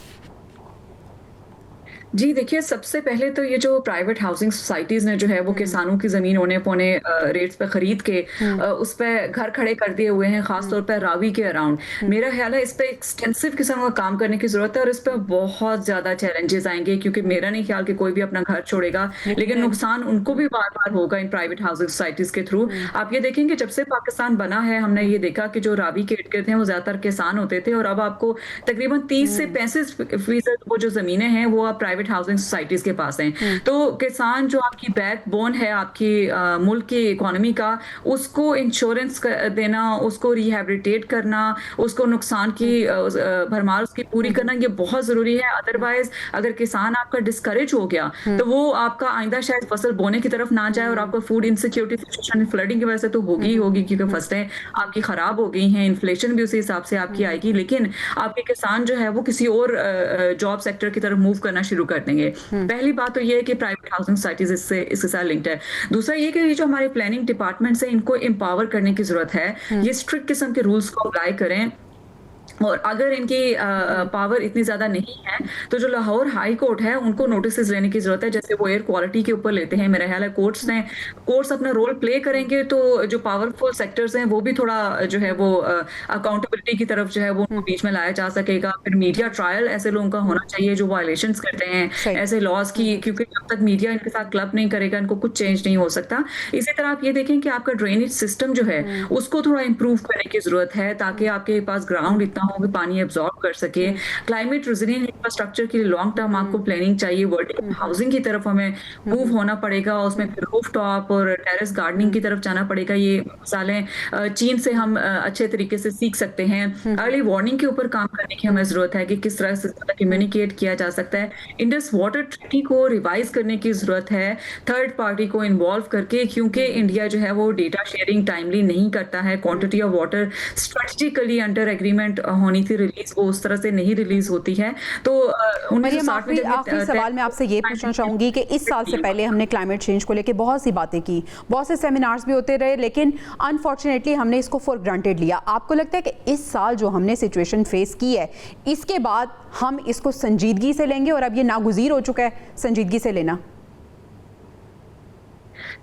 जी देखिए, सबसे पहले तो ये जो प्राइवेट हाउसिंग सोसाइटीज़ ने जो है वो किसानों की ज़मीन औने-पौने रेट्स पे खरीद के उस पे घर खड़े कर दिए हुए हैं, ख़ास तौर पे रावी के अराउंड। मेरा ख़्याल है इस पे एक्सटेंसिव किस्म का काम करने की ज़रूरत है और इस पे बहुत ज़्यादा चैलेंजेस आएँगे, क्योंकि मेरा नहीं ख़्याल कि कोई भी अपना घर छोड़ेगा, लेकिन नुकसान उनको भी बार-बार होगा इन प्राइवेट हाउसिंग सोसाइटीज़ के थ्रू। आप ये देखेंगे जब से पाकिस्तान बना है, हमने ये देखा कि जो रावी के इर्द-गिर्द हैं वो ज़्यादातर किसान होते थे और अब आपको तकरीबन 30 से 35% वो जो ज़मीनें हैं वो अब प्राइवेट हाउसिंग सोसाइटीज़ के पास हैं। तो किसान जो आपकी बैकबोन है आपकी मुल्क की इकोनॉमी का, उसको इंश्योरेंस देना, उसको रिहैबिलिटेट करना, उसको नुकसान की भरमार उसकी पूरी करना, ये बहुत ज़रूरी है। अदरवाइज़ अगर किसान आपका डिस्करेज हो गया तो वो आपका आइंदा शायद फसल बोने की तरफ ना जाए और आपको फूड इनसिक्योरिटी सिचुएशन फ्लडिंग की वजह से तो होगी ही होगी, क्योंकि फसलें आपकी खराब हो गई हैं, इन्फ्लेशन भी उसी हिसाब से आपकी आएगी, लेकिन आपके किसान जो है वो किसी और जॉब सेक्टर की तरफ मूव करना शुरू कर देंगे। पहली बात तो ये है कि प्राइवेट हाउसिंग सोसाइटीज इसके साथ लिंक्ड है। दूसरा ये कि ये जो हमारे प्लानिंग डिपार्टमेंट्स हैं इनको एम्पावर करने की जरूरत है। ये स्ट्रिक्ट किस्म के रूल्स को अप्लाई करें और अगर इनकी पावर इतनी ज़्यादा नहीं है तो जो लाहौर हाई कोर्ट है उनको नोटिस लेने की ज़रूरत है, जैसे वो एयर क्वालिटी के ऊपर लेते हैं। मेरा ख्याल है कोर्ट्स अपना रोल प्ले करेंगे तो जो पावरफुल सेक्टर्स हैं वो भी थोड़ा जो है वो अकाउंटेबिलिटी की तरफ जो है वो उनको बीच में लाया जा सकेगा। फिर मीडिया ट्रायल ऐसे लोगों का होना चाहिए जो वायलेशंस करते हैं ऐसे लॉज की, क्योंकि जब तक मीडिया इनके साथ क्लब नहीं करेगा इनको कुछ चेंज नहीं हो सकता। इसी तरह आप ये देखें कि आपका ड्रेनेज सिस्टम जो है उसको थोड़ा इंप्रूव करने की जरूरत है, ताकि आपके पास ग्राउंड इतना हो कि पानी एब्जॉर्ब कर सके। क्लाइमेट रेजिलिएंट इंफ्रास्ट्रक्चर के लिए लॉन्ग टर्म आपको प्लानिंग चाहिए। वर्टिकल हाउसिंग की तरफ हमें मूव होना पड़ेगा, उसमें फिर रूफ टॉप और टेरेस गार्डनिंग की तरफ जाना पड़ेगा। ये मिसालें चीन से हम अच्छे तरीके से सीख सकते हैं। अर्ली वार्निंग के ऊपर काम करने की हमें जरूरत है कि किस तरह से कम्युनिकेट किया जा सकता है। इंडस वाटर ट्रीटी को रिवाइज करने की जरूरत है थर्ड पार्टी को इन्वॉल्व करके, क्योंकि इंडिया जो है वो डेटा शेयरिंग टाइमली नहीं करता है। Quantity of water strategically under agreement होनी थी रिलीज, वो उस तरह से नहीं रिलीज होती है। तो मरियम, आखिरी सवाल मैं आपसे ये पूछना चाहूंगी कि इस साल से पहले हमने क्लाइमेट चेंज को लेकर बहुत सी बातें की, बहुत से सेमिनार्स भी होते रहे, लेकिन अनफॉर्चुनेटली हमने इसको फॉर ग्रांटेड लिया। आपको लगता है कि इस साल जो हमने सिचुएशन फेस की है इसके बाद हम इसको संजीदगी से लेंगे और अब ये नागुज़ीर हो चुका है संजीदगी से लेना?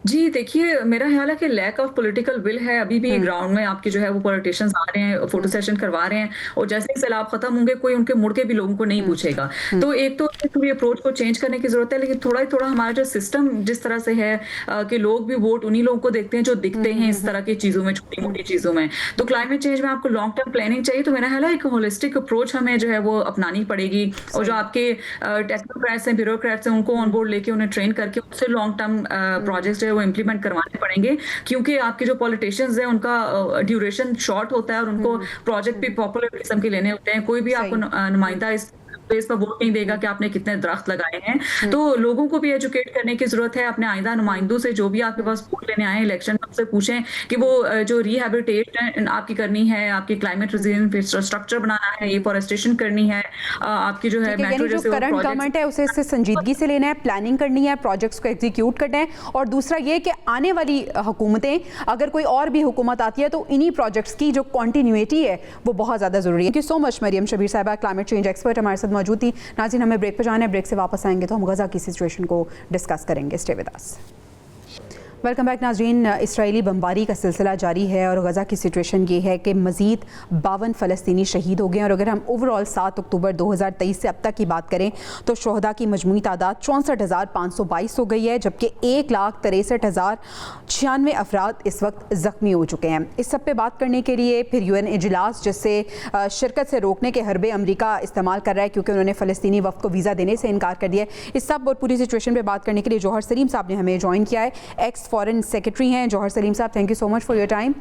जी देखिए, मेरा ख्याल है कि लैक ऑफ पॉलिटिकल विल है। अभी भी ग्राउंड में आपके जो है वो पॉलिटिशियंस आ रहे हैं, फोटो सेशन करवा रहे हैं और जैसे ही सैलाब खत्म होंगे कोई उनके मुड़ के भी लोगों को नहीं पूछेगा। तो एक तो पूरी अप्रोच को चेंज करने की जरूरत है, लेकिन थोड़ा हमारा जो सिस्टम जिस तरह से है कि लोग भी वोट उन्हीं लोगों को देखते हैं जो दिखते हैं इस तरह की चीजों में, छोटी मोटी चीजों में। तो क्लाइमेट चेंज में आपको लॉन्ग टर्म प्लानिंग चाहिए। तो मेरा ख्याल है एक होलिस्टिक अप्रोच हमें जो है वो अपनानी पड़ेगी और जो आपके टेक्नोक्रेट्स हैं, ब्यूरोक्रेट्स हैं, उनको ऑन बोर्ड लेके उन्हें ट्रेन करके उससे लॉन्ग टर्म प्रोजेक्ट जो है वो इम्प्लीमेंट करवाने पड़ेंगे, क्योंकि आपके जो पॉलिटिशियंस हैं उनका ड्यूरेशन शॉर्ट होता है और उनको प्रोजेक्ट भी पॉपुलर किस्म के लेने होते हैं। कोई भी आपको नुमाइंदा इस प्लेस पर वोट नहीं देगा कि आपने कितने दरख्त लगाए हैं। तो लोगों को भी एजुकेट करने की जरूरत है। अपने आइंदा नुमाइंदों से जो भी आपके पास वोट लेने आए इलेक्शन में, उनसे पूछें कि वो जो रिहैबिलिटेशन आपकी करनी है, आपकी क्लाइमेट रेजिलिएंट इंफ्रास्ट्रक्चर बनाना है, ये फॉरेस्टेशन करनी है, आपकी जो है मेट्रो जैसे करंट गवर्नमेंट है उसे इससे संजीदगी से लेना है, प्लानिंग करनी है, प्रोजेक्ट्स को एग्जीक्यूट करना है। और दूसरा ये कि आने वाली हुकूमतें, अगर कोई और भी हुकूमत आती है तो इन्हीं प्रोजेक्ट्स की जो कॉन्टीन्यूटी है वो बहुत ज़्यादा ज़रूरी है। Thank you so much Maryam Shabbir साहिबा, क्लाइमेट चेंज एक्सपर्ट हमारे साथ मौजूद थी। नाज़रीन, हमें ब्रेक पर जाना है, ब्रेक से वापस आएंगे तो हम गज़ा की सिचुएशन को डिस्कस करेंगे। Stay with us. Welcome back नाज़रीन। इसराइली बमबारी का सिलसिला जारी है और गज़ा की सिचुएशन ये है कि मज़ीद 52 फ़लस्तीनी शहीद हो गए हैं और अगर हम ओवरऑल 7 अक्टूबर 2023 से अब तक की बात करें तो शोहदा की मजमूई तादाद 64,522 हो गई है, जबकि 1,63,096 अफराद इस वक्त ज़ख्मी हो चुके हैं। इस सब पे बात करने के लिए फिर UN इजलास जिससे शिरकत से रोकने के हरबे अमरीका इस्तेमाल कर रहा है, क्योंकि उन्होंने फ़लस्तीनी वफ़द को वीज़ा देने से इनकार कर दिया है। इस सब और पूरी सिचुएशन पर बात करने के लिए जौहर सलीम साहब ने हमें ज्वाइन किया है, एक्स फॉरेन सेक्रेटरी हैं। जौहर सलीम साहब, thank you so much for your time.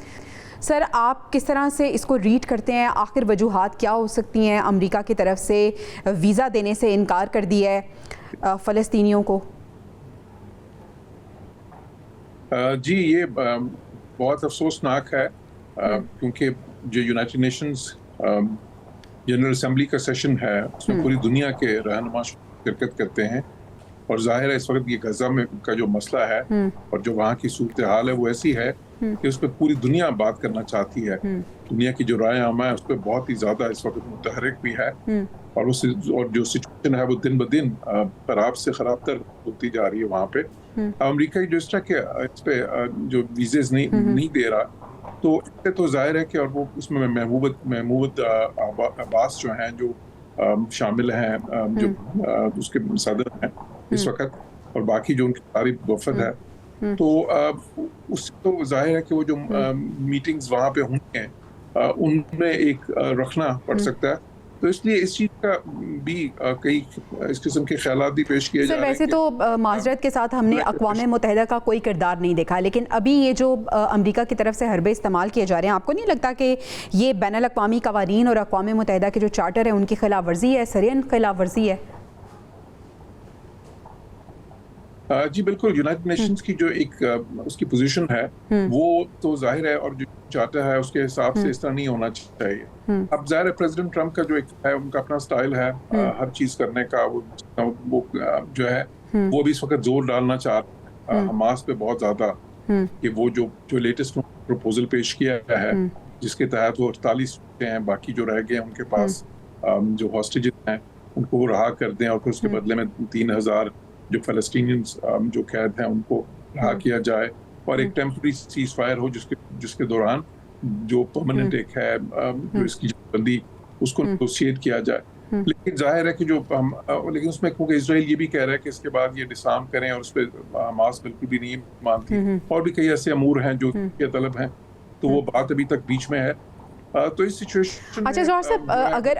Sir, आप किस तरह से इसको रीड करते हैं? आखिर वजूहात क्या हो सकती हैं? अमेरिका की तरफ से वीज़ा देने से इनकार कर दिया है फ़लस्तीनियों को। जी, ये बहुत अफसोसनाक है क्योंकि जो यूनाइटेड नेशंस जनरल असेंबली का सेशन है उसमें पूरी दुनिया के रहनुमा शिरकत करते हैं और जाहिर है इस वक्त ये गजा में का जो मसला है और जो वहाँ की सूरत हाल है वो ऐसी है कि उस पर पूरी दुनिया बात करना चाहती है। दुनिया की जो राय आमा है उस पर बहुत ही ज़्यादा इस वक्त मुतहरिक भी है और और जो सिचुएशन है वो दिन ब दिन खराब से खराबतर होती जा रही है वहाँ पे। अमेरिका जो इस तरह के इस पे जो वीजेस नहीं दे रहा, तो इससे तो जाहिर है कि और वो उसमें महमूद अब्बास जो हैं जो शामिल हैं, जो उसके सदर हैं इस वक्त, और बाकी जो उनकी सारी वफद है, तो उससे तो जाहिर है कि वो जो मीटिंग्स वहाँ पे होंगी हैं उनमें एक रखना पड़ सकता है। तो इसलिए इस चीज़ का भी कई इस किस्म के ख्यालात भी पेश किए जा रहे हैं। वैसे तो माजरत के साथ हमने अक़वाम मुत्तहिदा का कोई किरदार नहीं देखा, लेकिन अभी ये जो अमेरिका की तरफ से हरबे इस्तेमाल किए जा रहे हैं, आपको नहीं लगता कि ये बैनुल अक़वामी क़वानीन और अक़वाम मुत्तहिदा के जो चार्टर है उनकी खिलाफ वर्जी है, सरियन खिलाफ वर्जी है? जी बिल्कुल, यूनाइटेड नेशंस की जो एक उसकी पोजीशन है वो तो जाहिर है, और जो चाहता है उसके हिसाब से इस तरह नहीं होना चाहिए। अब जाहिर है प्रेसिडेंट ट्रम्प का जो एक है उनका अपना स्टाइल है हर चीज करने का, वो जो है वो भी इस वक्त जोर डालना चाह रहा है हमास पे बहुत ज्यादा, कि वो जो लेटेस्ट प्रपोजल पेश किया है जिसके तहत वो 48 हैं, बाकी जो रह गए हैं उनके पास जो हॉस्टेजेस हैं उनको वो रहा कर दें, और फिर उसके बदले में 3000 जो फ़लस्तीनियंस जो कैद हैं उनको रहा किया जाए, और एक टेम्पररी सीज फायर हो जिसके दौरान जो परमानेंट एक है जो इसकी बंदी उसको नेगोशिएट किया जाए। लेकिन जाहिर है कि लेकिन उसमें क्योंकि इजराइल ये भी कह रहा है कि इसके बाद ये डिसार्म करें, और उस पर हमास बिल्कुल भी नहीं मानती, और भी कई ऐसे अमूर हैं जो के तलब हैं, तो वो बात अभी तक बीच में है। तो इस सिचुएशन अच्छा जौहर साहब,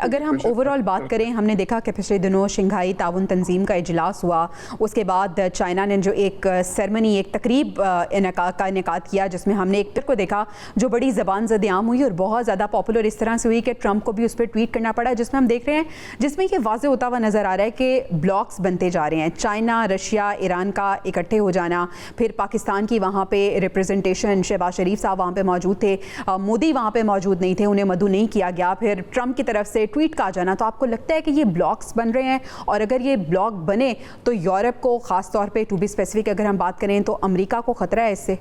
अगर हम ओवरऑल बात करें, हमने देखा कि पिछले दिनों शंघाई ताउन तंजीम का इजलास हुआ, उसके बाद चाइना ने जो एक सेरेमनी, एक तकरीब का इनेकाद किया जिसमें हमने एक को देखा जो बड़ी ज़बान ज़द-ए-आम हुई और बहुत ज़्यादा पॉपुलर इस तरह से हुई कि ट्रंप को भी उस पर ट्वीट करना पड़ा, जिसमें हम देख रहे हैं, जिसमें ये वाज़े होता हुआ नज़र आ रहा है कि ब्लॉक्स बनते जा रहे हैं, चाइना, रशिया, ईरान का इकट्ठे हो जाना, फिर पाकिस्तान की वहाँ पर रिप्रेजेंटेशन, शहबाज शरीफ साहब वहाँ पर मौजूद थे, मोदी वहाँ पर मौजूद नहीं थे, उन्हें मदऊ नहीं किया गया, फिर ट्रंप की तरफ से ट्वीट का आ जाना। तो आपको लगता है कि ये ब्लॉक्स बन रहे हैं, और अगर ये ब्लॉक बने तो यूरोप को, खास तौर पे टू बी स्पेसिफिक अगर हम बात करें, तो अमेरिका को खतरा है इससे?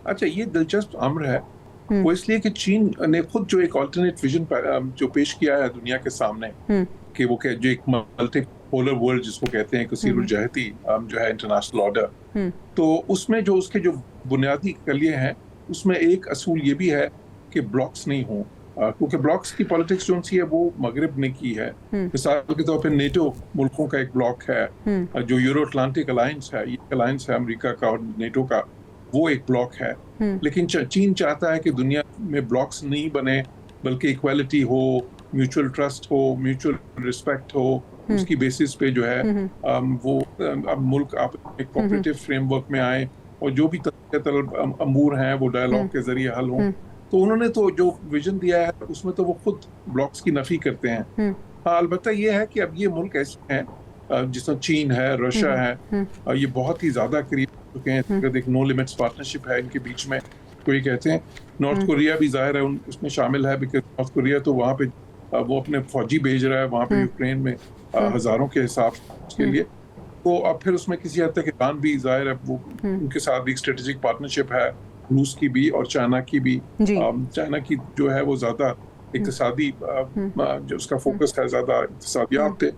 अच्छा, ये दिलचस्प अम्र है वो इसलिए कि चीन ने खुद जो एक अल्टरनेट विजन जो पेश किया है दुनिया के सामने, कि वो जो एक मल्टीपोलर वर्ल्ड जिसको कहते हैं, कसीरुल जहती जो है इंटरनेशनल ऑर्डर, तो उसमें जो उसके जो बुनियादी कलिये हैं उसमें एक असूल ये भी है कि ब्लॉक्स नहीं हों, क्योंकि ब्लॉक्स की पॉलिटिक्स जो सी है वो मगरिब ने की है। मिसाल के तौर पे नेटो मुल्कों का एक ब्लॉक है, जो यूरो अटलांटिक अलायंस है, ये अलायंस है अमेरिका का और नेटो का, वो एक ब्लॉक है। लेकिन चीन चाहता है कि दुनिया में ब्लॉक्स नहीं बने, बल्कि इक्वालिटी हो, म्यूचुअल ट्रस्ट हो, म्यूचुअल रिस्पेक्ट हो, उसकी बेसिस पे जो है वो अब मुल्क आप एक कोऑपरेटिव फ्रेमवर्क में आए, और जो भी अमूर हैं वो डायलॉग के जरिए हल हों। तो उन्होंने तो जो विजन दिया है उसमें तो वो खुद ब्लॉक्स की नफी करते हैं। हाँ, अलबत्ता ये है कि अब ये मुल्क ऐसे हैं जिसमें चीन है, रशिया है, ये बहुत ही ज्यादा करीब हो चुके हैं, एक नो लिमिट्स पार्टनरशिप है इनके बीच में, तो ये कहते हैं। नॉर्थ कोरिया भी जाहिर है उसमें शामिल है, बिकॉज नॉर्थ कोरिया तो वहाँ पे वो अपने फौजी भेज रहा है वहाँ पे यूक्रेन में हजारों के हिसाब के लिए। तो अब फिर उसमें किसी हद तक ईरान भी जाहिर है वो उनके साथ भी स्ट्रेटेजिक पार्टनरशिप है, रूस की भी और चाइना की भी। चाइना की जो है वो ज्यादा इक्तिसादी जो उसका फोकस है, ज्यादा इक्तिसादियात पे।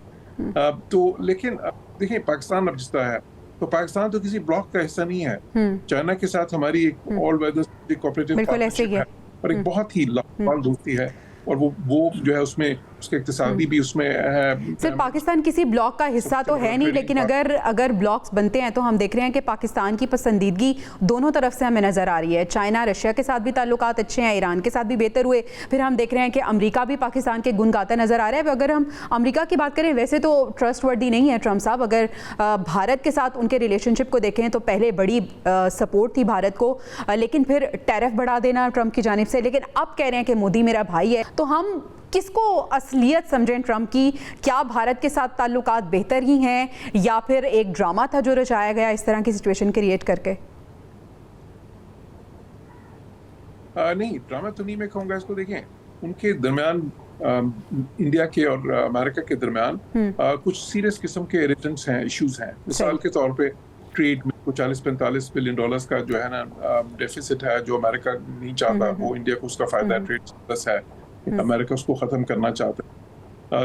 तो लेकिन देखिए पाकिस्तान अब जिस तरह है, तो पाकिस्तान तो किसी ब्लॉक का हिस्सा नहीं है। चाइना के साथ हमारी एक ऑल वेदर कोऑपरेटिव पार्टनरशिप है, और एक बहुत ही लाभप्रद दोस्ती है, और वो जो है उसमें उसके इक्तिसादी भी उसमें है। सर, पाकिस्तान किसी ब्लॉक का हिस्सा तो है नहीं, लेकिन अगर ब्लॉक्स बनते हैं तो हम देख रहे हैं कि पाकिस्तान की पसंदीदगी दोनों तरफ से हमें नज़र आ रही है। चाइना, रशिया के साथ भी ताल्लुकात अच्छे हैं, ईरान के साथ भी बेहतर हुए, फिर हम देख रहे हैं कि अमेरिका भी पाकिस्तान के गुण गाता नज़र आ रहा है। अगर हम अमेरिका की बात करें, वैसे तो ट्रस्ट वर्दी नहीं है ट्रम्प साहब, अगर भारत के साथ उनके रिलेशनशिप को देखें तो पहले बड़ी सपोर्ट थी भारत को, लेकिन फिर टैरिफ बढ़ा देना ट्रम्प की जानिब से, लेकिन अब कह रहे हैं कि मोदी मेरा भाई है। तो हम किसको असलियत समझें ट्रम्प की? क्या भारत के साथ ताल्लुकात बेहतर ही हैं, या फिर एक ड्रामा था जो रचाया गया इस तरह की सिचुएशन क्रिएट करके? नहीं, ड्रामा तो नहीं मैं कहूँगा इसको। देखें, उनके दरमियान इंडिया के और अमेरिका के दरमियान कुछ सीरियस किस्म के इरिटेंट्स हैं, इश्यूज हैं। मिसाल के तौर पे ट्रेड में कुछ 40-45 बिलियन डॉलर्स का जो है ना डेफिसिट है, जो अमेरिका नहीं चाहता, वो इंडिया को उसका फायदा है, ट्रेड प्लस है। अमेरिका उसको ख़त्म करना चाहता है।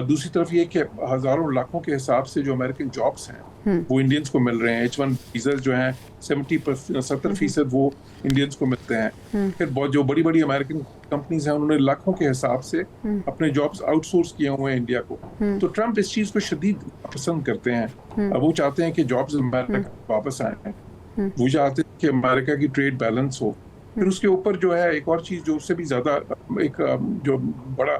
दूसरी तरफ ये कि हज़ारों लाखों के हिसाब से जो अमेरिकन जॉब्स हैं वो इंडियंस को मिल रहे हैं। H1 वीज़ा जो हैं 70% वो इंडियंस को मिलते हैं। फिर बहुत जो बड़ी बड़ी अमेरिकन कंपनीज हैं उन्होंने लाखों के हिसाब से अपने जॉब्स आउटसोर्स किए हुए हैं इंडिया को। तो ट्रम्प इस चीज़ को शदीद पसंद करते हैं। वो चाहते हैं कि जॉब्स अमेरिका वापस आए। वो चाहते हैं कि अमेरिका की ट्रेड बैलेंस हो। फिर उसके ऊपर जो है एक और चीज़ जो उससे भी ज़्यादा एक जो बड़ा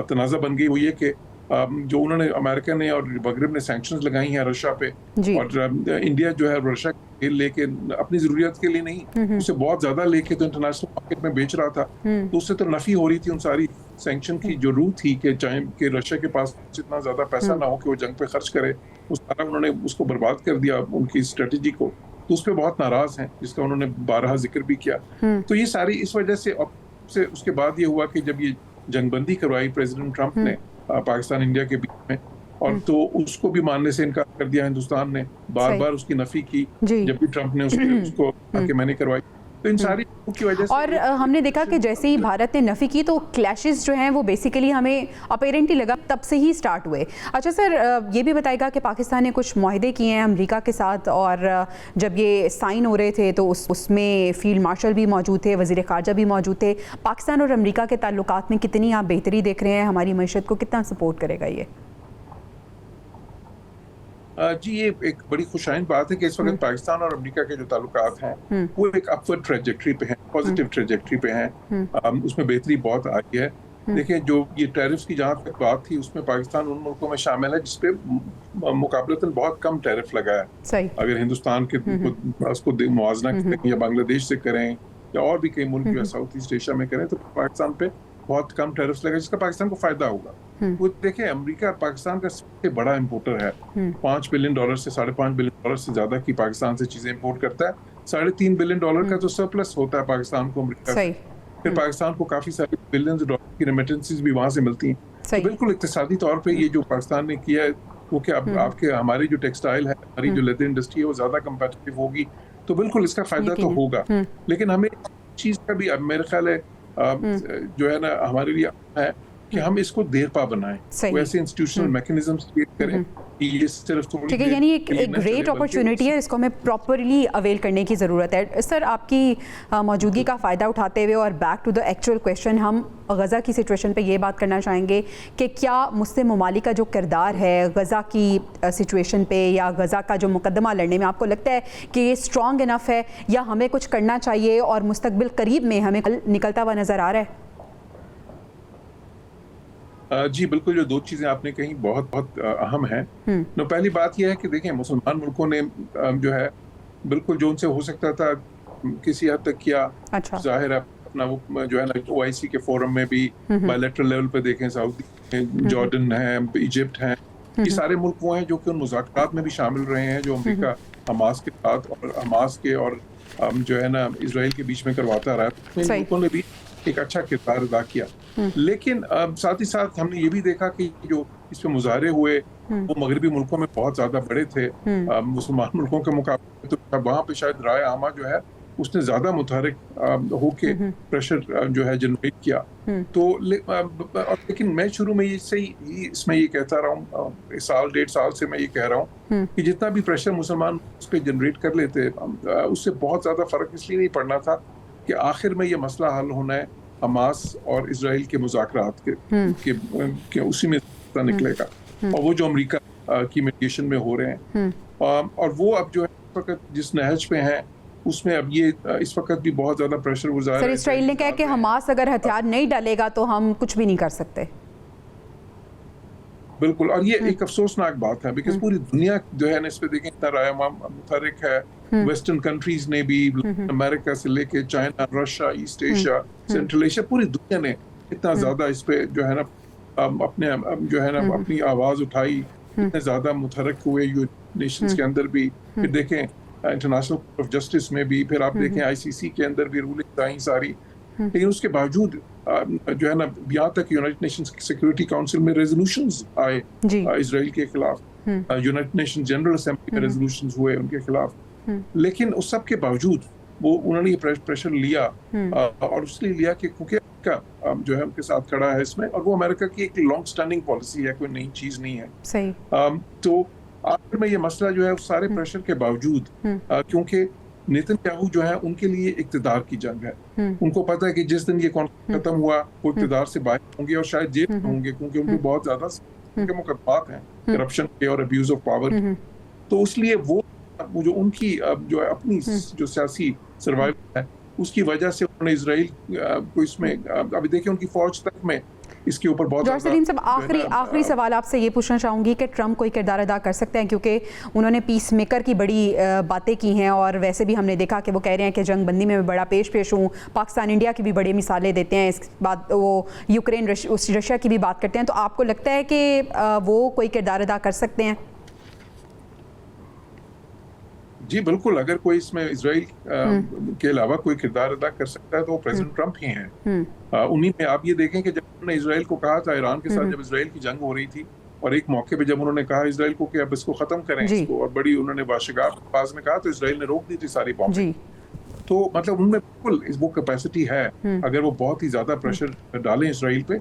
तनाज़ा बन गई वो ये कि जो उन्होंने अमेरिका ने और मगरिब ने सैंक्शंस लगाई हैं रशिया पे, और इंडिया जो है रशिया तेल लेके अपनी जरूरियत के लिए नहीं, उससे बहुत ज्यादा लेके तो इंटरनेशनल मार्केट में बेच रहा था। तो उससे तो नफी हो रही थी उन सारी सैंक्शन की जो रूह थी कि चाहे कि रशिया के पास जितना ज्यादा पैसा ना हो कि वो जंग पे खर्च करे, उस सारा उन्होंने उसको बर्बाद कर दिया उनकी स्ट्रेटेजी को। तो उस पर बहुत नाराज हैं, जिसका उन्होंने बारहा जिक्र भी किया। तो ये सारी इस वजह से उसके बाद ये हुआ कि जब ये जंगबंदी करवाई प्रेसिडेंट ट्रंप ने पाकिस्तान इंडिया के बीच में, और तो उसको भी मानने से इनकार कर दिया हिंदुस्तान ने, बार बार उसकी नफी की जब भी ट्रंप ने उसको आके मैंने करवाई। तो इन सारी की वजह से और हमने देखा कि जैसे ही भारत ने नफी की तो क्लैशेस जो हैं वो बेसिकली हमें अपेरेंटली लगा तब से ही स्टार्ट हुए। अच्छा सर, ये भी बताएगा कि पाकिस्तान ने कुछ मुआहदे किए हैं अमेरिका के साथ, और जब ये साइन हो रहे थे तो उसमें फील्ड मार्शल भी मौजूद थे, वज़ीर ख़ारजा भी मौजूद थे। पाकिस्तान और अमेरिका के ताल्लुकात में कितनी आप बेहतरी देख रहे हैं? हमारी मईशत को कितना सपोर्ट करेगा ये? जी, ये एक बड़ी खुशाइन बात है कि इस वक्त पाकिस्तान और अमेरिका के जो ताल्लुकात हैं वो एक अपवर्ड ट्रेजेक्टरी पे हैं, पॉजिटिव ट्रेजेक्टरी पे हैं। उसमें बेहतरी बहुत आई है। देखिए, जो ये टैरिफ्स की जहाँ तक बात थी उसमें पाकिस्तान उन मुल्कों में शामिल है जिसपे मुकाबलतन बहुत कम टैरिफ लगा है। सही। अगर हिंदुस्तान के उसको मुआवजा करें या बांग्लादेश से करें या और भी कई मुल्क जो साउथ ईस्ट एशिया में करें तो पाकिस्तान पे बहुत कम टैरिफ्स लगा, जिसका पाकिस्तान को फायदा होगा। वो देखिए, अमेरिका पाकिस्तान का सबसे बड़ा इंपोर्टर है। $5 बिलियन से $5.5 बिलियन से ज्यादा की पाकिस्तान से चीजें इंपोर्ट करता है। $3.5 बिलियन का तो सरप्लस होता है पाकिस्तान को अमेरिका से। फिर पाकिस्तान को काफी सारे $बिलियंस की रेमिटेंसेस भी वहां से मिलती हैं। तो बिल्कुल इक्तिसादी तौर पे ये जो पाकिस्तान ने किया है वो कि अब आपके हमारी जो टेक्सटाइल है, हमारी जो लेदर इंडस्ट्री है वो ज्यादा कंपेटिटिव होगी, तो बिल्कुल इसका फायदा तो होगा। लेकिन हमें चीज का भी अब मेरे ख्याल है जो है ना हमारे लिए है कि हम इसको देर पा बनाएं, वैसे इंस्टीट्यूशनल मैकेनिज्म्स क्रिएट करें कि ये सिर्फ थोड़ी, ठीक है, यानी एक ग्रेट अपॉर्चुनिटी है, इसको हमें प्रॉपरली अवेल करने की ज़रूरत है। सर, आपकी मौजूदगी का फ़ायदा उठाते हुए और back to the actual question, हम गज़ा की सिचुएशन पे ये बात करना चाहेंगे कि क्या मुस्लिम ममालिक का जो किरदार है गज़ा की सिचुएशन पे या गज़ा का जो मुकदमा लड़ने में, आपको लगता है कि ये स्ट्रॉन्ग इनफ है या हमें कुछ करना चाहिए और मुस्तकबिल करीब में हमें निकलता हुआ नज़र आ रहा है? जी बिल्कुल, जो दो चीजें आपने कही बहुत बहुत अहम है। तो पहली बात यह है कि देखें, मुसलमान मुल्कों ने जो है बिल्कुल जो उनसे हो सकता था किसी हद तक किया। अच्छा। जाहिर है अपना वो जो है ना OIC के फोरम में भी बायलैटरल लेवल पे देखें, सऊदी, जॉर्डन है, इजिप्ट है, ये सारे मुल्क वो हैं जो कि उन मुज़ाकरात में भी शामिल रहे हैं जो अमेरिका हमास के साथ और हमास के और जो है ना इजराइल के बीच में करवाता रहा है। इन मुल्कों ने भी एक अच्छा किरदार अदा किया। लेकिन साथ ही साथ हमने ये भी देखा कि जो इस पे मुजाहरे हुए वो मगरबी मुल्कों में बहुत ज्यादा बड़े थे मुसलमान मुल्कों के मुकाबले। तो वहाँ पे शायद राय आमा जो है उसने ज्यादा मुतहरिक होके प्रेशर जो है जनरेट किया। तो लेकिन मैं शुरू में इसमें ये कहता रहा हूँ, साल 1.5 साल से मैं ये कह रहा हूँ कि जितना भी प्रेशर मुसलमान उस पर जनरेट कर लेते उससे बहुत ज्यादा फर्क इसलिए नहीं पड़ना था कि आखिर में ये मसला हल होना है हमास और इजराइल के मुज़ाकरात के उसी में निकलेगा, और वो जो अमेरिका की मीडिएशन में हो रहे हैं, और वो अब जो है इस वक्त जिस नहज पे हैं उसमें अब ये इस वक्त भी बहुत ज्यादा प्रेशर गुजार है। सर, इजराइल ने कहा कि हमास अगर हथियार नहीं डालेगा तो हम कुछ भी नहीं कर सकते। बिल्कुल, और ये एक अफसोसनाक बात है बिकॉज पूरी दुनिया जो है ना इस पे देखें इतना राय मुतहरिक है। वेस्टर्न कंट्रीज ने भी, अमेरिका से लेके China, Russia, east Asia, central Asia, पूरी दुनिया ने इतना ज्यादा इस पे जो है ना अपने जो है ना अपनी आवाज उठाई, इतने ज्यादा मुतहरिक हुए नेशंस के अंदर भी। फिर देखें इंटरनेशनल कोर्ट ऑफ जस्टिस में भी, फिर आप देखें ICC के अंदर भी रूलिंग आई सारी। लेकिन उसके बावजूद जो है ना यहाँ तक यूनाइटेड नेशंस सिक्योरिटी काउंसिल में रेजोल्यूशंस आए इजराइल के खिलाफ, यूनाइटेड नेशंस जनरल असेंबली में रेजोल्यूशंस हुए उनके खिलाफ। लेकिन उस सब के बावजूद वो उन्होंने ये प्रेशर लिया, और उसलिए लिया कि क्योंकि अमेरिका जो है उनके साथ खड़ा है इसमें, और वो अमेरिका की एक लॉन्ग स्टैंडिंग पॉलिसी है, कोई नई चीज नहीं है। सही। तो आखिर में ये मसला जो है उस सारे प्रेशर के बावजूद, क्योंकि नेतन्याहू जो है उनके लिए इक्तिदार की जंग है। उनको पता है कि जिस दिन ये कॉन्फ्लिक्ट खत्म हुआ वो इक्तिदार से बाहर होंगे और शायद जेल में होंगे, क्योंकि उनको बहुत ज्यादा के मुकदमात हैं करप्शन के और अब्यूज ऑफ पावर। तो इसलिए वो जो उनकी जो है अपनी जो सियासी सर्वाइवल है उसकी वजह से उन्होंने इजराइल को इसमें, अभी देखिए उनकी फौज तक में इसके ऊपर बहुत जौहर सलीम साहब, आखिरी सवाल आपसे ये पूछना चाहूंगी कि ट्रंप कोई किरदार अदा कर सकते हैं, क्योंकि उन्होंने पीस मेकर की बड़ी बातें की हैं और वैसे भी हमने देखा कि वो कह रहे हैं कि जंग बंदी में मैं बड़ा पेश हूँ। पाकिस्तान इंडिया की भी बड़ी मिसालें देते हैं, इस बात वो यूक्रेन रशिया की भी बात करते हैं। तो आपको लगता है कि वो कोई किरदार अदा कर सकते हैं? जी बिल्कुल, अगर कोई इसमें इजराइल के अलावा कोई किरदार अदा कर सकता है तो वो प्रेसिडेंट ट्रंप ही हैं। उन्हीं में आप ये देखें कि जब उन्होंने इजराइल को कहा था, ईरान के साथ जब इजराइल की जंग हो रही थी, और एक मौके पे जब उन्होंने कहा इजराइल को कि अब इसको खत्म करें इसको, और बड़ी उन्होंने बाशिगार आवाज में कहा, तो इजराइल ने रोक दी थी सारी बॉम्बिंग। तो मतलब उनमें बिल्कुल वो कैपेसिटी है, अगर वो बहुत ही ज्यादा प्रेशर डालें इजराइल पे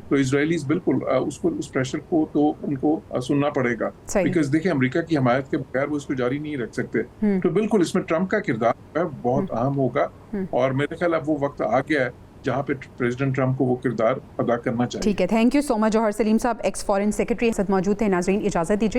तो इजराइलीज बिल्कुल उसको उस प्रेशर को तो उनको सुनना पड़ेगा, बिकॉज देखिए अमेरिका की हमायत के बगैर वो इसको जारी नहीं रख सकते। तो बिल्कुल इसमें ट्रंप का किरदार है बहुत अहम होगा, और मेरे ख्याल अब वो वक्त आ गया है जहाँ पे प्रेसिडेंट ट्रंप को वो किरदार अदा करना चाहिए। ठीक है, थैंक यू सो मच जौहर सलीम साहब, एक्स फॉरेन सेक्रेटरी मौजूद थे। नाजरीन इजाजत दीजिए।